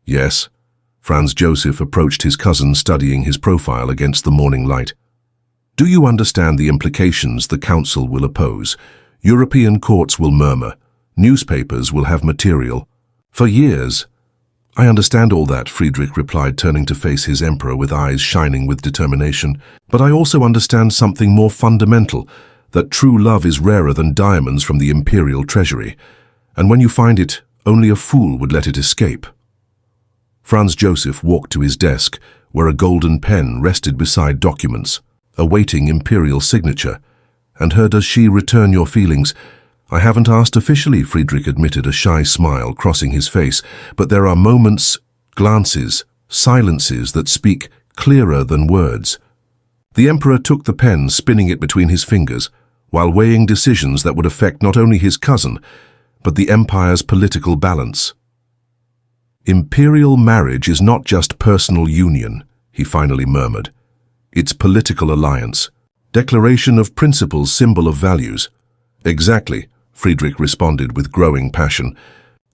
S1: "Yes." Franz Josef approached his cousin, studying his profile against the morning light. "Do you understand the implications the council will oppose? European courts will murmur. Newspapers will have material. For years." "I understand all that," Friedrich replied, turning to face his emperor with eyes shining with determination. "But I also understand something more fundamental, that true love is rarer than diamonds from the imperial treasury. And when you find it, only a fool would let it escape." Franz Josef walked to his desk, where a golden pen rested beside documents, awaiting imperial signature, and heard, "Does she return your feelings?" "I haven't asked officially," Friedrich admitted, a shy smile crossing his face, "but there are moments, glances, silences that speak clearer than words." The emperor took the pen, spinning it between his fingers, while weighing decisions that would affect not only his cousin, but the empire's political balance. "Imperial marriage is not just personal union," he finally murmured. "It's political alliance. Declaration of principles, symbol of values." "Exactly," Friedrich responded with growing passion.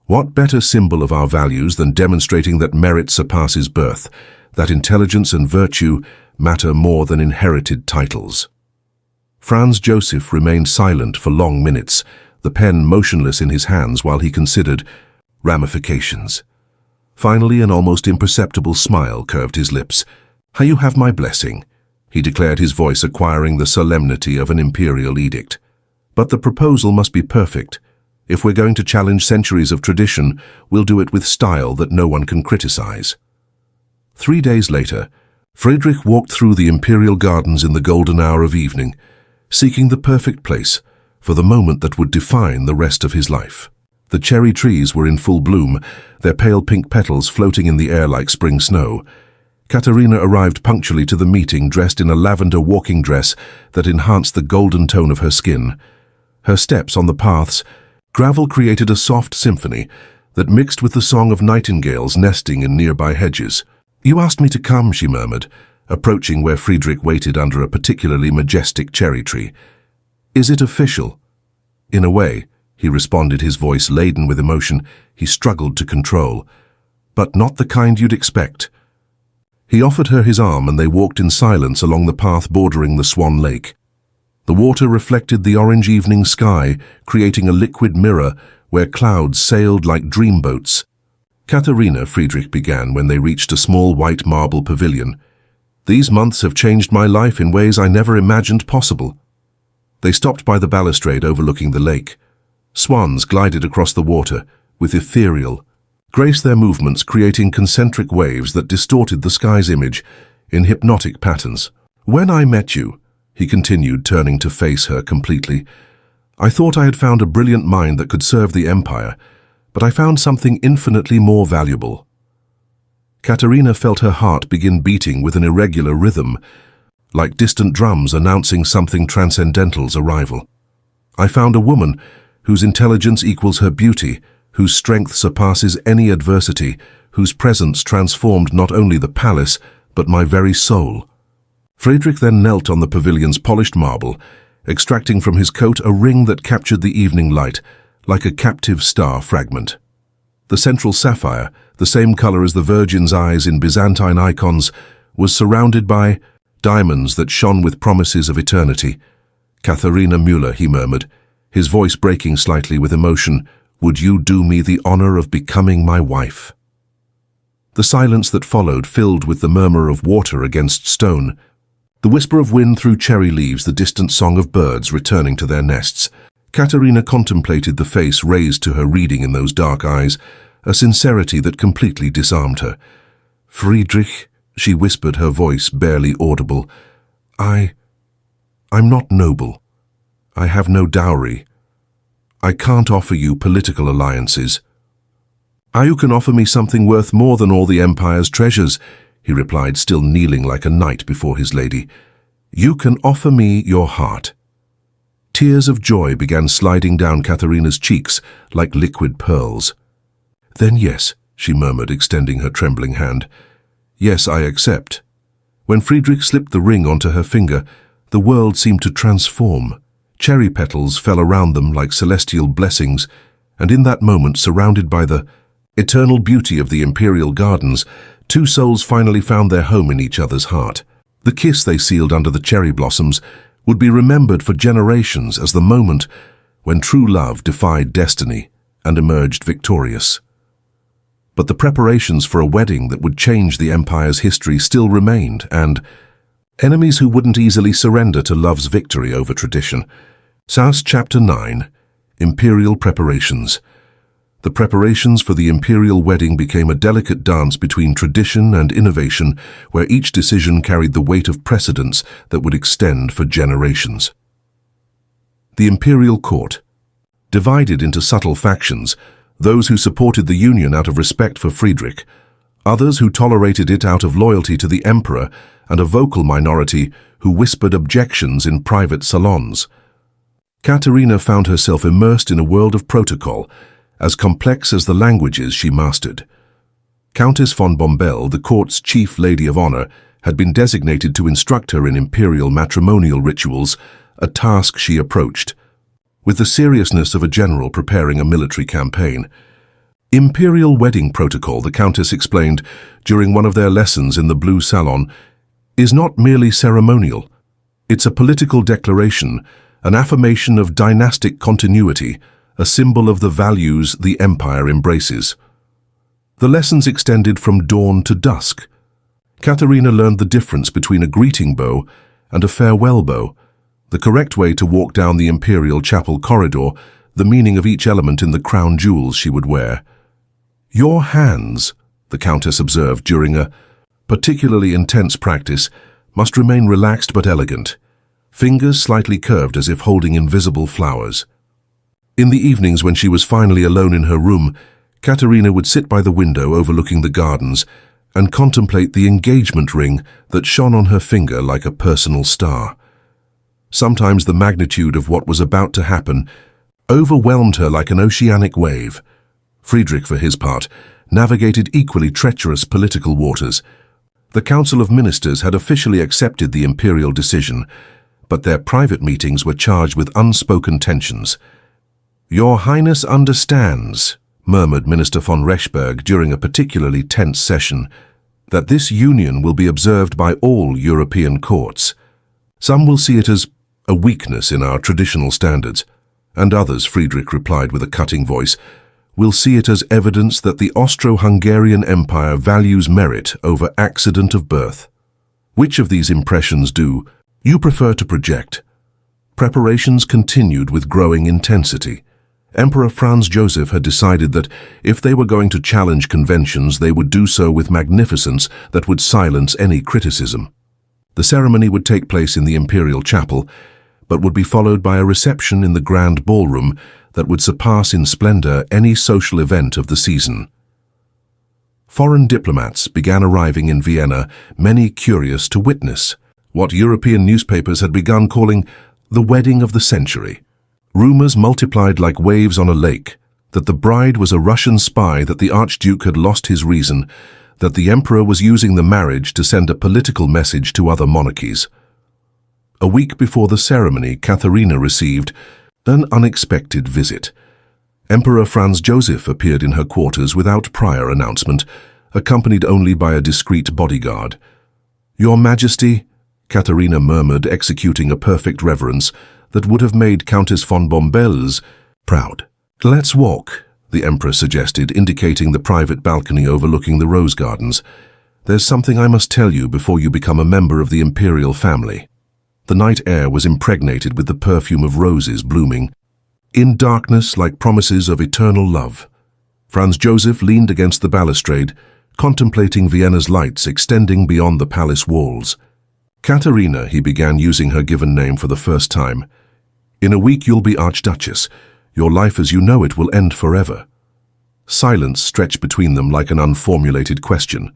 S1: "What better symbol of our values than demonstrating that merit surpasses birth, that intelligence and virtue matter more than inherited titles?" Franz Josef remained silent for long minutes, the pen motionless in his hands while he considered ramifications. Finally, an almost imperceptible smile curved his lips. "You have my blessing," he declared, his voice acquiring the solemnity of an imperial edict. "But the proposal must be perfect. If we're going to challenge centuries of tradition, we'll do it with style that no one can criticize." 3 days later, Friedrich walked through the imperial gardens in the golden hour of evening, seeking the perfect place for the moment that would define the rest of his life. The cherry trees were in full bloom, their pale pink petals floating in the air like spring snow. Katharina arrived punctually to the meeting, dressed in a lavender walking dress that enhanced the golden tone of her skin. Her steps on the paths, gravel created a soft symphony that mixed with the song of nightingales nesting in nearby hedges. "You asked me to come," she murmured, approaching where Friedrich waited under a particularly majestic cherry tree. "Is it official?" "In a way," he responded, his voice laden with emotion he struggled to control. "But not the kind you'd expect." He offered her his arm and they walked in silence along the path bordering the Swan Lake. The water reflected the orange evening sky, creating a liquid mirror where clouds sailed like dreamboats. "Katharina," Friedrich began when they reached a small white marble pavilion, "these months have changed my life in ways I never imagined possible." They stopped by the balustrade overlooking the lake. Swans glided across the water with ethereal grace, their movements creating concentric waves that distorted the sky's image in hypnotic patterns. "When I met you," he continued, turning to face her completely, "I thought I had found a brilliant mind that could serve the empire, but I found something infinitely more valuable." Katharina felt her heart begin beating with an irregular rhythm, like distant drums announcing something transcendental's arrival. "I found a woman whose intelligence equals her beauty, whose strength surpasses any adversity, whose presence transformed not only the palace, but my very soul." Friedrich then knelt on the pavilion's polished marble, extracting from his coat a ring that captured the evening light, like a captive star fragment. The central sapphire, the same color as the Virgin's eyes in Byzantine icons, was surrounded by diamonds that shone with promises of eternity. "Katharina Müller," he murmured, his voice breaking slightly with emotion, "Would you do me the honor of becoming my wife?" The silence that followed filled with the murmur of water against stone, the whisper of wind through cherry leaves, the distant song of birds returning to their nests. Katerina contemplated the face raised to her reading in those dark eyes, a sincerity that completely disarmed her. "Friedrich," she whispered, her voice barely audible, I'm not noble. I have no dowry. I can't offer you political alliances." "You can offer me something worth more than all the empire's treasures," he replied, still kneeling like a knight before his lady. "You can offer me your heart." Tears of joy began sliding down Katharina's cheeks like liquid pearls. "Then yes," she murmured, extending her trembling hand. "Yes, I accept." When Friedrich slipped the ring onto her finger, the world seemed to transform. Cherry petals fell around them like celestial blessings, and in that moment, surrounded by the eternal beauty of the imperial gardens, two souls finally found their home in each other's heart. The kiss they sealed under the cherry blossoms would be remembered for generations as the moment when true love defied destiny and emerged victorious. But the preparations for a wedding that would change the empire's history still remained, and enemies who wouldn't easily surrender to love's victory over tradition. Saus Chapter 9, Imperial Preparations. The preparations for the imperial wedding became a delicate dance between tradition and innovation, where each decision carried the weight of precedents that would extend for generations. The imperial court. Divided into subtle factions, those who supported the union out of respect for Friedrich, others who tolerated it out of loyalty to the emperor, and a vocal minority who whispered objections in private salons. Katerina found herself immersed in a world of protocol, as complex as the languages she mastered. Countess von Bombell, the court's chief lady of honor, had been designated to instruct her in imperial matrimonial rituals, a task she approached with the seriousness of a general preparing a military campaign. Imperial wedding protocol, the Countess explained during one of their lessons in the Blue Salon, is not merely ceremonial. It's a political declaration, an affirmation of dynastic continuity, a symbol of the values the empire embraces. The lessons extended from dawn to dusk. Katerina learned the difference between a greeting bow and a farewell bow, the correct way to walk down the imperial chapel corridor, the meaning of each element in the crown jewels she would wear. "Your hands," the Countess observed during a particularly intense practice, "must remain relaxed but elegant, fingers slightly curved as if holding invisible flowers." In the evenings when she was finally alone in her room, Katerina would sit by the window overlooking the gardens and contemplate the engagement ring that shone on her finger like a personal star. Sometimes the magnitude of what was about to happen overwhelmed her like an oceanic wave. Friedrich, for his part, navigated equally treacherous political waters. The Council of Ministers had officially accepted the imperial decision, but their private meetings were charged with unspoken tensions. "Your Highness understands," murmured Minister von Rechberg during a particularly tense session, "that this union will be observed by all European courts. Some will see it as a weakness in our traditional standards, and others," Friedrich replied with a cutting voice, "will see it as evidence that the Austro-Hungarian Empire values merit over accident of birth. Which of these impressions do you prefer to project?" Preparations continued with growing intensity. Emperor Franz Joseph had decided that if they were going to challenge conventions, they would do so with magnificence that would silence any criticism. The ceremony would take place in the imperial chapel, but would be followed by a reception in the grand ballroom that would surpass in splendor any social event of the season. Foreign diplomats began arriving in Vienna, many curious to witness what European newspapers had begun calling the wedding of the century. Rumors multiplied like waves on a lake, that the bride was a Russian spy, that the Archduke had lost his reason, that the Emperor was using the marriage to send a political message to other monarchies. A week before the ceremony, Katharina received an unexpected visit. Emperor Franz Joseph appeared in her quarters without prior announcement, accompanied only by a discreet bodyguard. "Your Majesty," Katharina murmured, executing a perfect reverence, that would have made Countess von Bombelles proud. "Let's walk," the Empress suggested, indicating the private balcony overlooking the rose gardens. "There's something I must tell you before you become a member of the imperial family." The night air was impregnated with the perfume of roses blooming in darkness like promises of eternal love. Franz Joseph leaned against the balustrade, contemplating Vienna's lights extending beyond the palace walls. "Katharina," he began, using her given name for the first time. "In a week you'll be Archduchess. Your life as you know it will end forever." Silence stretched between them like an unformulated question.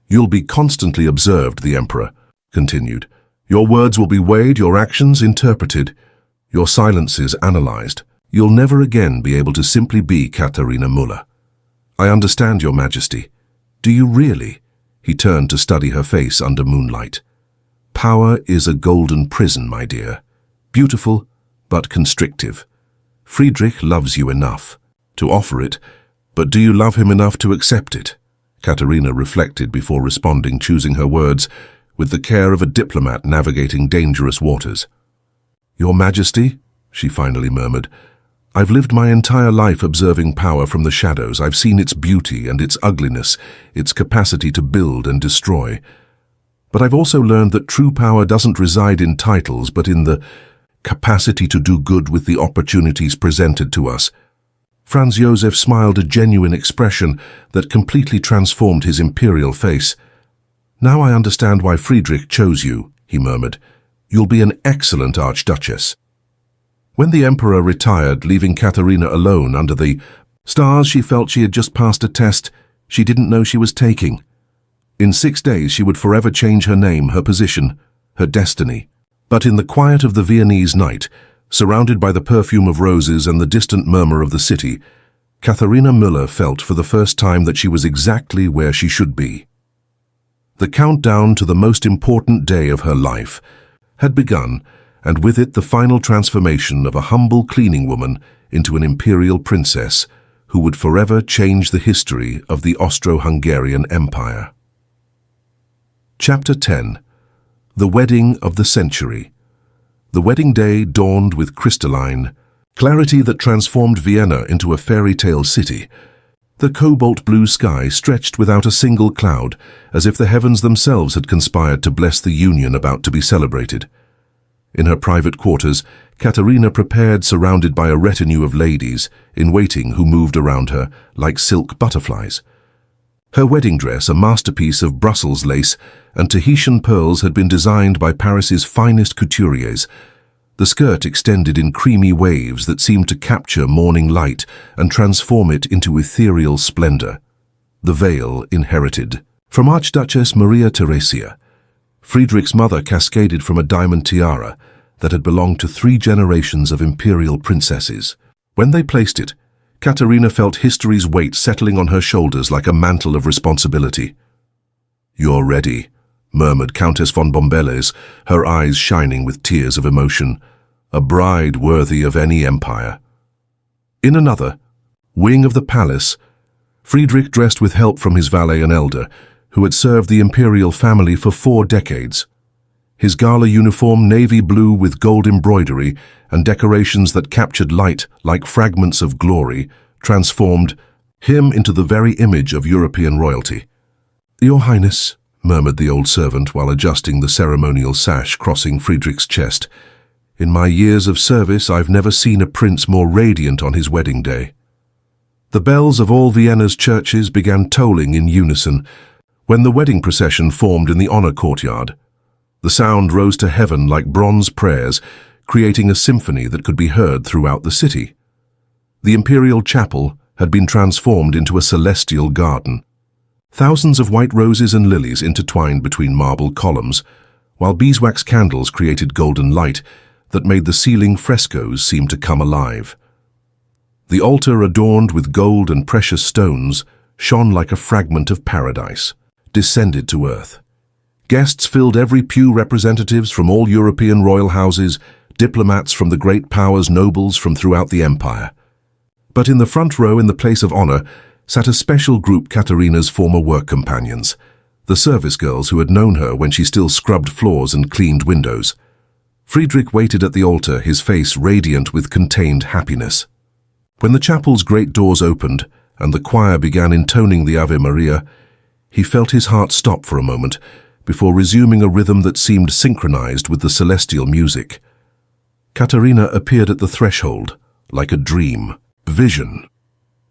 S1: "You'll be constantly observed," the Emperor continued. "Your words will be weighed, your actions interpreted, your silences analyzed. You'll never again be able to simply be Katharina Müller." "I understand, Your Majesty." "Do you really?" He turned to study her face under moonlight. "Power is a golden prison, my dear. Beautiful, but constrictive. Friedrich loves you enough to offer it, but do you love him enough to accept it?" Katharina reflected before responding, choosing her words with the care of a diplomat navigating dangerous waters. "Your Majesty," she finally murmured, "I've lived my entire life observing power from the shadows. I've seen its beauty and its ugliness, its capacity to build and destroy. But I've also learned that true power doesn't reside in titles, but in the capacity to do good with the opportunities presented to us." Franz Joseph smiled, a genuine expression that completely transformed his imperial face. "Now I understand why Friedrich chose you," he murmured. "You'll be an excellent Archduchess." When the Emperor retired, leaving Katharina alone under the stars, she felt she had just passed a test she didn't know she was taking. In 6 days she would forever change her name, her position, her destiny. But in the quiet of the Viennese night, surrounded by the perfume of roses and the distant murmur of the city, Katharina Müller felt for the first time that she was exactly where she should be. The countdown to the most important day of her life had begun, and with it the final transformation of a humble cleaning woman into an imperial princess who would forever change the history of the Austro-Hungarian Empire. Chapter 10. The Wedding of the Century. The wedding day dawned with crystalline clarity that transformed Vienna into a fairy tale city. The cobalt blue sky stretched without a single cloud, as if the heavens themselves had conspired to bless the union about to be celebrated. In her private quarters, Katharina prepared, surrounded by a retinue of ladies in waiting who moved around her like silk butterflies. Her wedding dress, a masterpiece of Brussels lace and Tahitian pearls, had been designed by Paris's finest couturiers. The skirt extended in creamy waves that seemed to capture morning light and transform it into ethereal splendor. The veil, inherited from Archduchess Maria Theresia, Friedrich's mother, cascaded from a diamond tiara that had belonged to 3 generations of imperial princesses. When they placed it, Katharina felt history's weight settling on her shoulders like a mantle of responsibility. "You're ready," murmured Countess von Bombelles, her eyes shining with tears of emotion. "A bride worthy of any empire." In another wing of the palace, Friedrich dressed with help from his valet and elder, who had served the imperial family for 4 decades. His gala uniform, navy blue with gold embroidery and decorations that captured light like fragments of glory, transformed him into the very image of European royalty. "Your Highness," murmured the old servant while adjusting the ceremonial sash crossing Friedrich's chest, "in my years of service I've never seen a prince more radiant on his wedding day." The bells of all Vienna's churches began tolling in unison when the wedding procession formed in the honor courtyard. The sound rose to heaven like bronze prayers, creating a symphony that could be heard throughout the city. The imperial chapel had been transformed into a celestial garden. Thousands of white roses and lilies intertwined between marble columns, while beeswax candles created golden light that made the ceiling frescoes seem to come alive. The altar, adorned with gold and precious stones, shone like a fragment of paradise, descended to earth. Guests filled every pew, representatives from all European royal houses, diplomats from the great powers, nobles from throughout the empire. But in the front row, in the place of honor, sat a special group, Katharina's former work companions, the service girls who had known her when she still scrubbed floors and cleaned windows. Friedrich waited at the altar, his face radiant with contained happiness. When the chapel's great doors opened and the choir began intoning the Ave Maria, he felt his heart stop for a moment before resuming a rhythm that seemed synchronized with the celestial music. Katharina appeared at the threshold, like a dream, vision.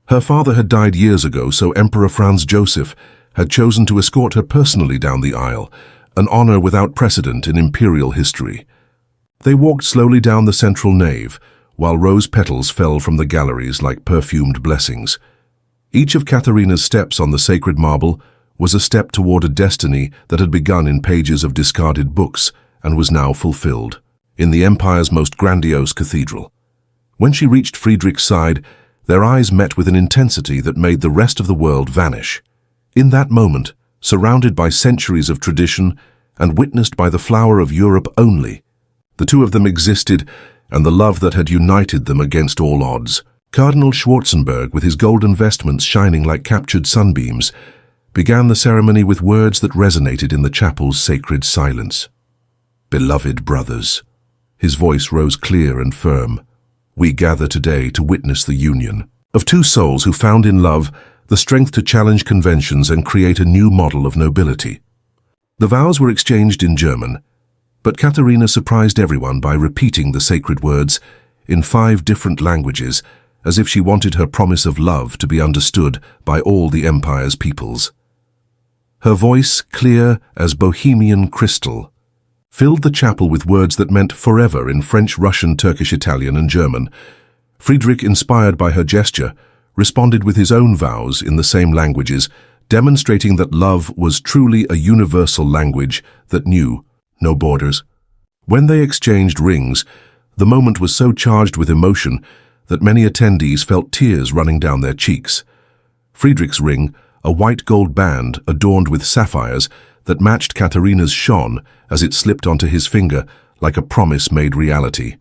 S1: Her father had died years ago, so Emperor Franz Joseph had chosen to escort her personally down the aisle, an honor without precedent in imperial history. They walked slowly down the central nave, while rose petals fell from the galleries like perfumed blessings. Each of Katharina's steps on the sacred marble was a step toward a destiny that had begun in pages of discarded books and was now fulfilled, in the empire's most grandiose cathedral. When she reached Friedrich's side, their eyes met with an intensity that made the rest of the world vanish. In that moment, surrounded by centuries of tradition and witnessed by the flower of Europe only, the two of them existed, and the love that had united them against all odds. Cardinal Schwarzenberg, with his golden vestments shining like captured sunbeams, began the ceremony with words that resonated in the chapel's sacred silence. "Beloved brothers," his voice rose clear and firm, "we gather today to witness the union of two souls who found in love the strength to challenge conventions and create a new model of nobility." The vows were exchanged in German, but Katharina surprised everyone by repeating the sacred words in 5 different languages, as if she wanted her promise of love to be understood by all the empire's peoples. Her voice, clear as Bohemian crystal, filled the chapel with words that meant forever in French, Russian, Turkish, Italian, and German. Friedrich, inspired by her gesture, responded with his own vows in the same languages, demonstrating that love was truly a universal language that knew no borders. When they exchanged rings, the moment was so charged with emotion that many attendees felt tears running down their cheeks. Friedrich's ring, a white gold band adorned with sapphires that matched Katharina's, shone as it slipped onto his finger like a promise made reality.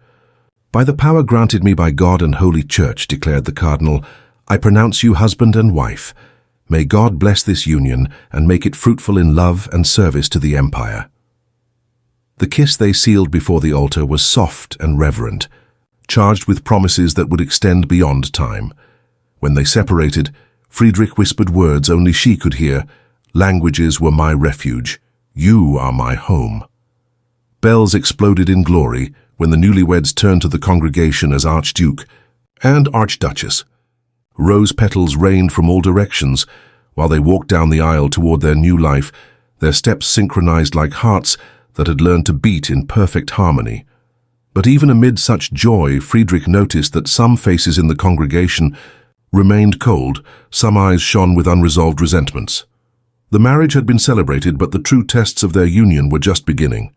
S1: "By the power granted me by God and Holy Church," declared the cardinal, "I pronounce you husband and wife. May God bless this union and make it fruitful in love and service to the empire." The kiss they sealed before the altar was soft and reverent, charged with promises that would extend beyond time. When they separated, Friedrich whispered words only she could hear. "Languages were my refuge. You are my home." Bells exploded in glory when the newlyweds turned to the congregation as Archduke and Archduchess. Rose petals rained from all directions while they walked down the aisle toward their new life, their steps synchronized like hearts that had learned to beat in perfect harmony. But even amid such joy, Friedrich noticed that some faces in the congregation remained cold, some eyes shone with unresolved resentments. The marriage had been celebrated, but the true tests of their union were just beginning.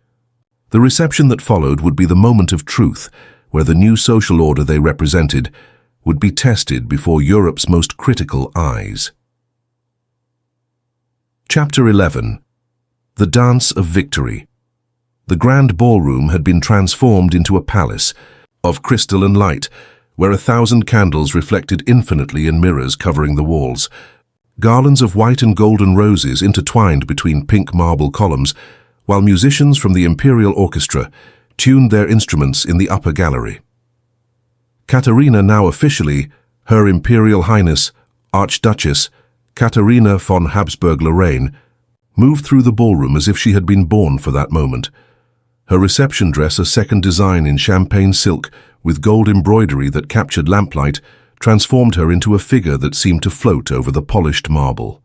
S1: The reception that followed would be the moment of truth, where the new social order they represented would be tested before Europe's most critical eyes. Chapter 11. The Dance of Victory. The grand ballroom had been transformed into a palace of crystal and light, where 1,000 candles reflected infinitely in mirrors covering the walls. Garlands of white and golden roses intertwined between pink marble columns, while musicians from the imperial orchestra tuned their instruments in the upper gallery. Katharina, now officially Her Imperial Highness Archduchess Katharina von Habsburg-Lorraine, moved through the ballroom as if she had been born for that moment. Her reception dress, a second design in champagne silk with gold embroidery that captured lamplight, transformed her into a figure that seemed to float over the polished marble.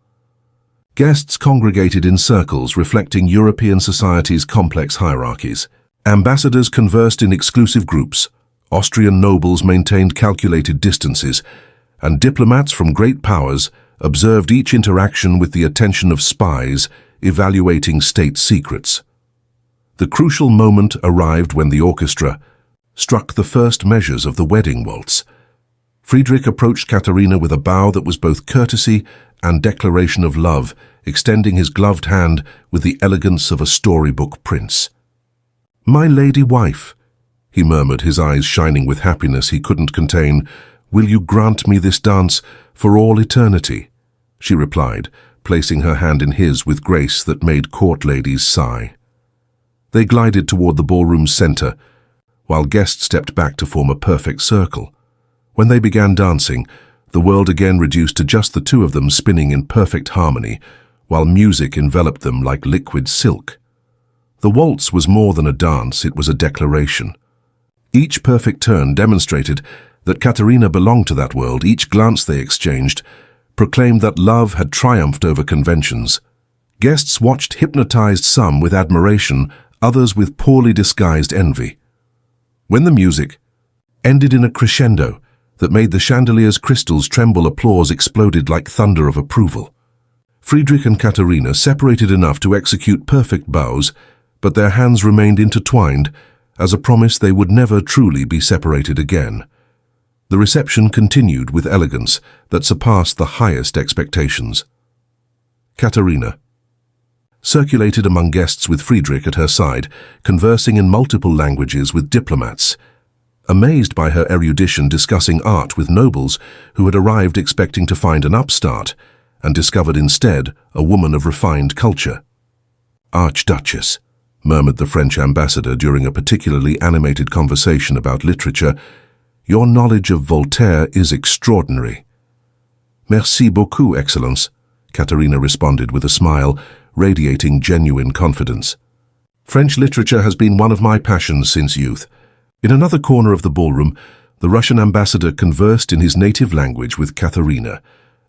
S1: Guests congregated in circles reflecting European society's complex hierarchies. Ambassadors conversed in exclusive groups, Austrian nobles maintained calculated distances, and diplomats from great powers observed each interaction with the attention of spies evaluating state secrets. The crucial moment arrived when the orchestra struck the first measures of the wedding waltz. Friedrich approached Katharina with a bow that was both courtesy and declaration of love, extending his gloved hand with the elegance of a storybook prince. "My lady wife," he murmured, his eyes shining with happiness he couldn't contain, "will you grant me this dance for all eternity?" She replied, placing her hand in his with grace that made court ladies sigh. They glided toward the ballroom's center, while guests stepped back to form a perfect circle. When they began dancing, the world again reduced to just the two of them spinning in perfect harmony, while music enveloped them like liquid silk. The waltz was more than a dance, it was a declaration. Each perfect turn demonstrated that Katerina belonged to that world. Each glance they exchanged proclaimed that love had triumphed over conventions. Guests watched, hypnotized, some with admiration, others with poorly disguised envy. When the music ended in a crescendo that made the chandelier's crystals tremble, applause exploded like thunder of approval. Friedrich and Katerina separated enough to execute perfect bows, but their hands remained intertwined as a promise they would never truly be separated again. The reception continued with elegance that surpassed the highest expectations. Katerina circulated among guests with Friedrich at her side, conversing in multiple languages with diplomats, amazed by her erudition, discussing art with nobles who had arrived expecting to find an upstart and discovered instead a woman of refined culture. "Archduchess," murmured the French ambassador during a particularly animated conversation about literature, "your knowledge of Voltaire is extraordinary." "Merci beaucoup, Excellence," Katerina responded with a smile, radiating genuine confidence. "French literature has been one of my passions since youth." In another corner of the ballroom, the Russian ambassador conversed in his native language with Katerina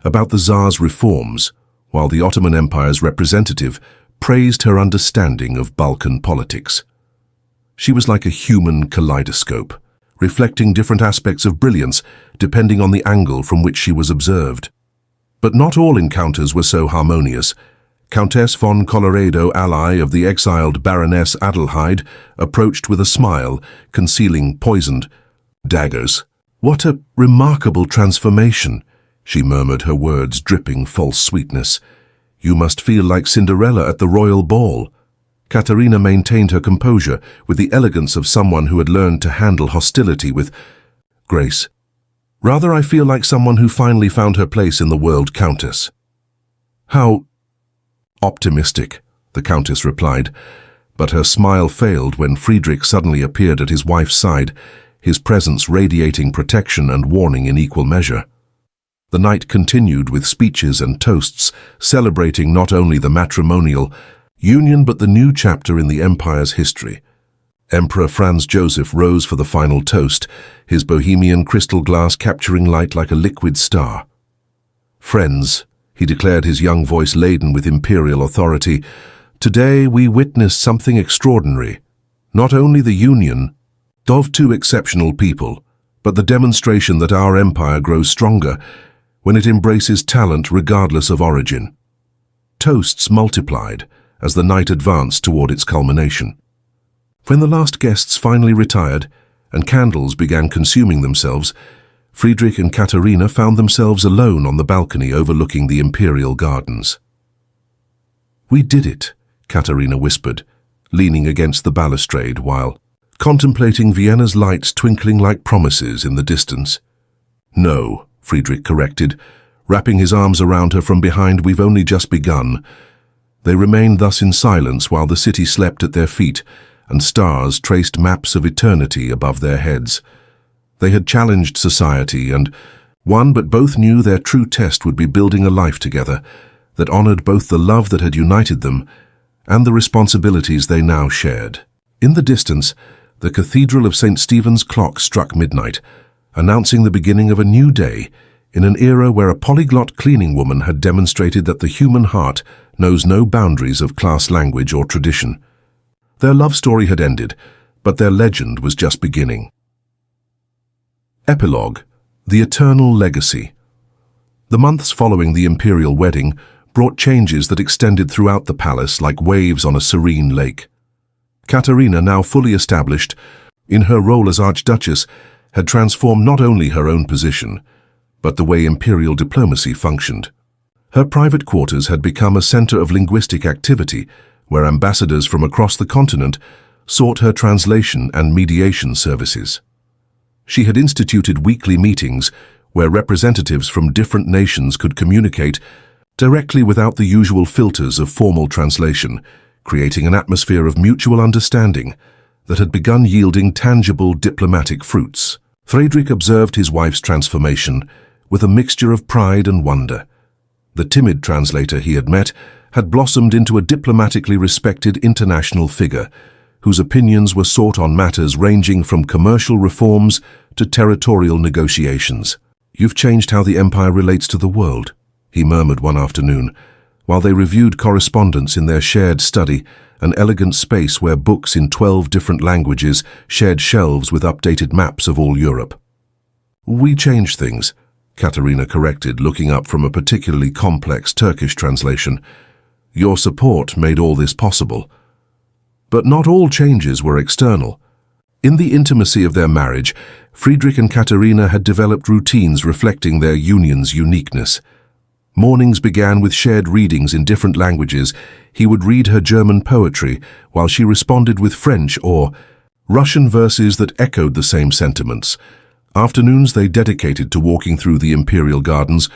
S1: about the Tsar's reforms, while the Ottoman Empire's representative praised her understanding of Balkan politics. She was like a human kaleidoscope, reflecting different aspects of brilliance depending on the angle from which she was observed. But not all encounters were so harmonious. Countess von Colloredo, ally of the exiled Baroness Adelheid, approached with a smile, concealing poisoned daggers. "What a remarkable transformation," she murmured, her words dripping false sweetness. "You must feel like Cinderella at the royal ball." Katerina maintained her composure with the elegance of someone who had learned to handle hostility with grace. "Rather, I feel like someone who finally found her place in the world, Countess." "How optimistic," the Countess replied, but her smile failed when Friedrich suddenly appeared at his wife's side, his presence radiating protection and warning in equal measure. The night continued with speeches and toasts, celebrating not only the matrimonial union but the new chapter in the Empire's history. Emperor Franz Joseph rose for the final toast, his bohemian crystal glass capturing light like a liquid star. "Friends," he declared, his young voice laden with imperial authority, "today we witnessed something extraordinary. Not only the union of two exceptional people, but the demonstration that our empire grows stronger when it embraces talent regardless of origin." Toasts multiplied as the night advanced toward its culmination. When the last guests finally retired and candles began consuming themselves, Friedrich and Katerina found themselves alone on the balcony overlooking the imperial gardens. "We did it," Katerina whispered, leaning against the balustrade while contemplating Vienna's lights twinkling like promises in the distance. "No," Friedrich corrected, wrapping his arms around her from behind, "we've only just begun." They remained thus in silence while the city slept at their feet and stars traced maps of eternity above their heads. They had challenged society and won, but both knew their true test would be building a life together that honored both the love that had united them and the responsibilities they now shared. In the distance, the Cathedral of St. Stephen's clock struck midnight, announcing the beginning of a new day in an era where a polyglot cleaning woman had demonstrated that the human heart knows no boundaries of class, language, or tradition. Their love story had ended, but their legend was just beginning. Epilogue: The Eternal Legacy. The months following the imperial wedding brought changes that extended throughout the palace like waves on a serene lake. Katerina, now fully established in her role as Archduchess, had transformed not only her own position, but the way imperial diplomacy functioned. Her private quarters had become a center of linguistic activity, where ambassadors from across the continent sought her translation and mediation services. She had instituted weekly meetings where representatives from different nations could communicate directly without the usual filters of formal translation, creating an atmosphere of mutual understanding that had begun yielding tangible diplomatic fruits. Friedrich observed his wife's transformation with a mixture of pride and wonder. The timid translator he had met had blossomed into a diplomatically respected international figure, whose opinions were sought on matters ranging from commercial reforms to territorial negotiations. "You've changed how the empire relates to the world," he murmured one afternoon, while they reviewed correspondence in their shared study, an elegant space where books in 12 different languages shared shelves with updated maps of all Europe. "We changed things," Katerina corrected, looking up from a particularly complex Turkish translation. "Your support made all this possible." But not all changes were external. In the intimacy of their marriage, Friedrich and Katerina had developed routines reflecting their union's uniqueness. Mornings began with shared readings in different languages. He would read her German poetry, while she responded with French or Russian verses that echoed the same sentiments. Afternoons they dedicated to walking through the imperial gardens,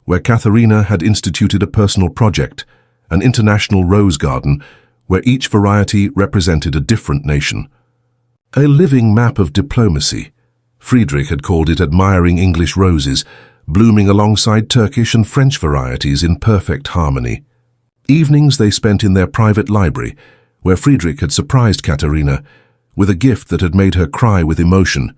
S1: where Katerina had instituted a personal project, an international rose garden, where each variety represented a different nation. A living map of diplomacy. Friedrich had called it admiring English roses, blooming alongside Turkish and French varieties in perfect harmony. Evenings they spent in their private library, where Friedrich had surprised Katerina with a gift that had made her cry with emotion.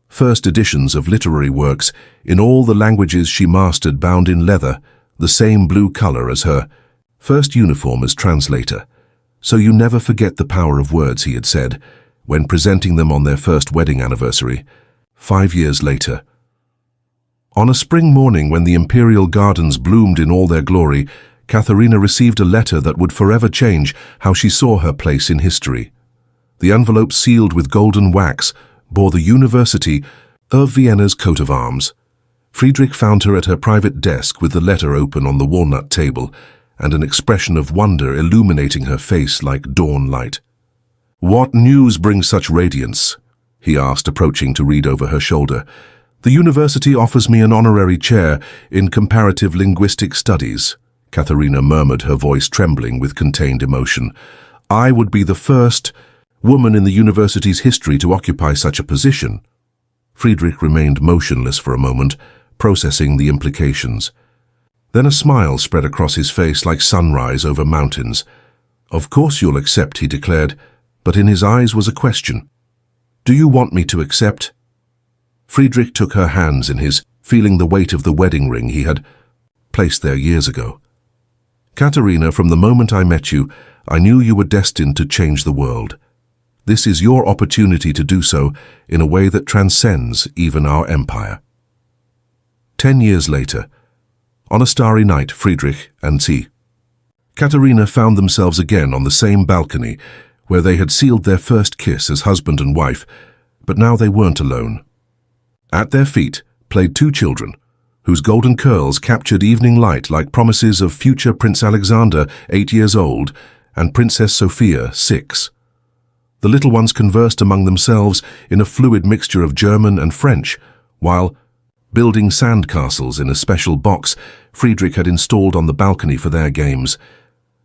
S1: First editions of literary works in all the languages she mastered, bound in leather, the same blue color as her first uniform as translator. "So you never forget the power of words," he had said, when presenting them on their first wedding anniversary, 5 years later. On a spring morning when the imperial gardens bloomed in all their glory, Katerina received a letter that would forever change how she saw her place in history. The envelope, sealed with golden wax, bore the University of Vienna's coat of arms. Friedrich found her at her private desk with the letter open on the walnut table, and an expression of wonder illuminating her face like dawn light. "What news brings such radiance?" he asked, approaching to read over her shoulder. "The university offers me an honorary chair in comparative linguistic studies," Katerina murmured, her voice trembling with contained emotion. "I would be the first woman in the university's history to occupy such a position." Friedrich remained motionless for a moment, processing the implications. Then a smile spread across his face like sunrise over mountains. "Of course you'll accept," he declared, but in his eyes was a question. "Do you want me to accept?" Friedrich took her hands in his, feeling the weight of the wedding ring he had placed there years ago. "Katerina, from the moment I met you, I knew you were destined to change the world. This is your opportunity to do so in a way that transcends even our empire." 10 years later, on a starry night, Friedrich and Katerina found themselves again on the same balcony where they had sealed their first kiss as husband and wife, but now they weren't alone. At their feet played 2 children, whose golden curls captured evening light like promises of future Prince Alexander, 8 years old, and Princess Sophia, 6. The little ones conversed among themselves in a fluid mixture of German and French, while building sandcastles in a special box Friedrich had installed on the balcony for their games.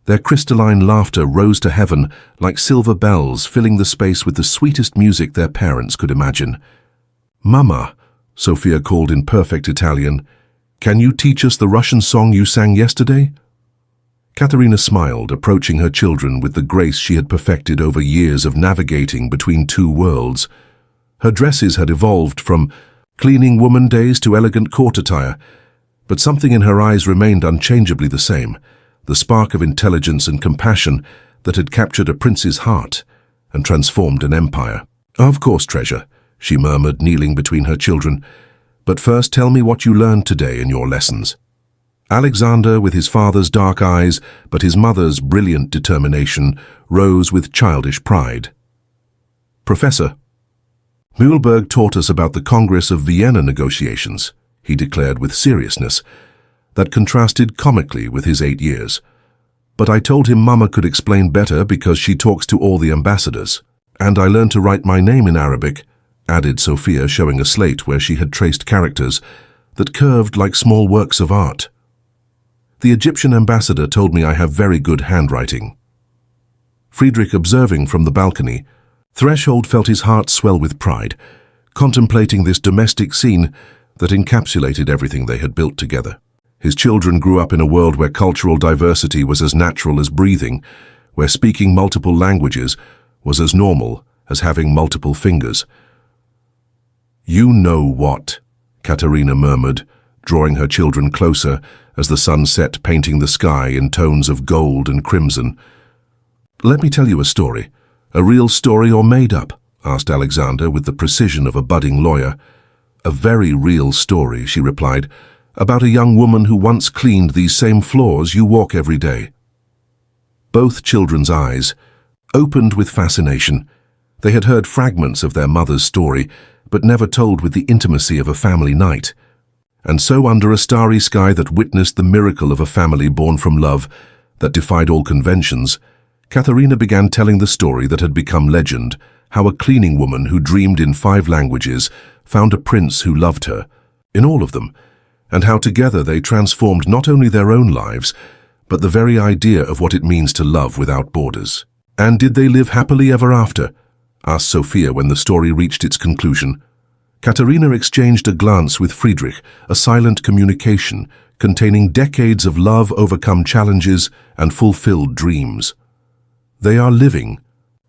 S1: Their crystalline laughter rose to heaven like silver bells, filling the space with the sweetest music their parents could imagine. "Mama," Sophia called in perfect Italian, "can you teach us the Russian song you sang yesterday?" Katerina smiled, approaching her children with the grace she had perfected over years of navigating between 2 worlds. Her dresses had evolved from cleaning woman days to elegant court attire, but something in her eyes remained unchangeably the same, the spark of intelligence and compassion that had captured a prince's heart and transformed an empire. "Of course, treasure," she murmured, kneeling between her children. "But first tell me what you learned today in your lessons." Alexander, with his father's dark eyes but his mother's brilliant determination, rose with childish pride. "Professor, Mühlberg taught us about the Congress of Vienna negotiations," he declared with seriousness, that contrasted comically with his 8 years. "But I told him Mama could explain better because she talks to all the ambassadors. And I learned to write my name in Arabic," added Sophia, showing a slate where she had traced characters that curved like small works of art. "The Egyptian ambassador told me I have very good handwriting." Friedrich observing from the balcony, Threshold felt his heart swell with pride, contemplating this domestic scene that encapsulated everything they had built together. His children grew up in a world where cultural diversity was as natural as breathing, where speaking multiple languages was as normal as having multiple fingers. "You know what?" Katerina murmured, drawing her children closer as the sun set, painting the sky in tones of gold and crimson. "Let me tell you a story. A real story or made up?" asked Alexander with the precision of a budding lawyer. "A very real story," she replied, "about a young woman who once cleaned these same floors you walk every day." Both children's eyes opened with fascination. They had heard fragments of their mother's story, but never told with the intimacy of a family night. And so, under a starry sky that witnessed the miracle of a family born from love that defied all conventions, Katharina began telling the story that had become legend, how a cleaning woman who dreamed in 5 languages found a prince who loved her, in all of them, and how together they transformed not only their own lives, but the very idea of what it means to love without borders. "And did they live happily ever after?" asked Sophia when the story reached its conclusion. Katharina exchanged a glance with Friedrich, a silent communication containing decades of love overcome challenges and fulfilled dreams. "They are living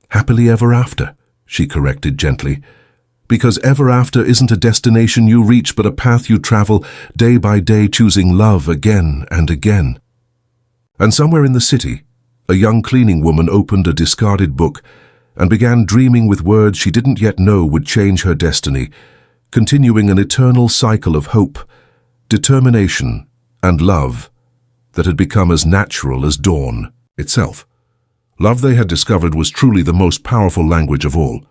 S1: happily ever after," she corrected gently, "because ever after isn't a destination you reach but a path you travel day by day, choosing love again and again." And somewhere in the city, a young cleaning woman opened a discarded book and began dreaming with words she didn't yet know would change her destiny, continuing an eternal cycle of hope, determination, and love that had become as natural as dawn itself. Love, they had discovered, was truly the most powerful language of all.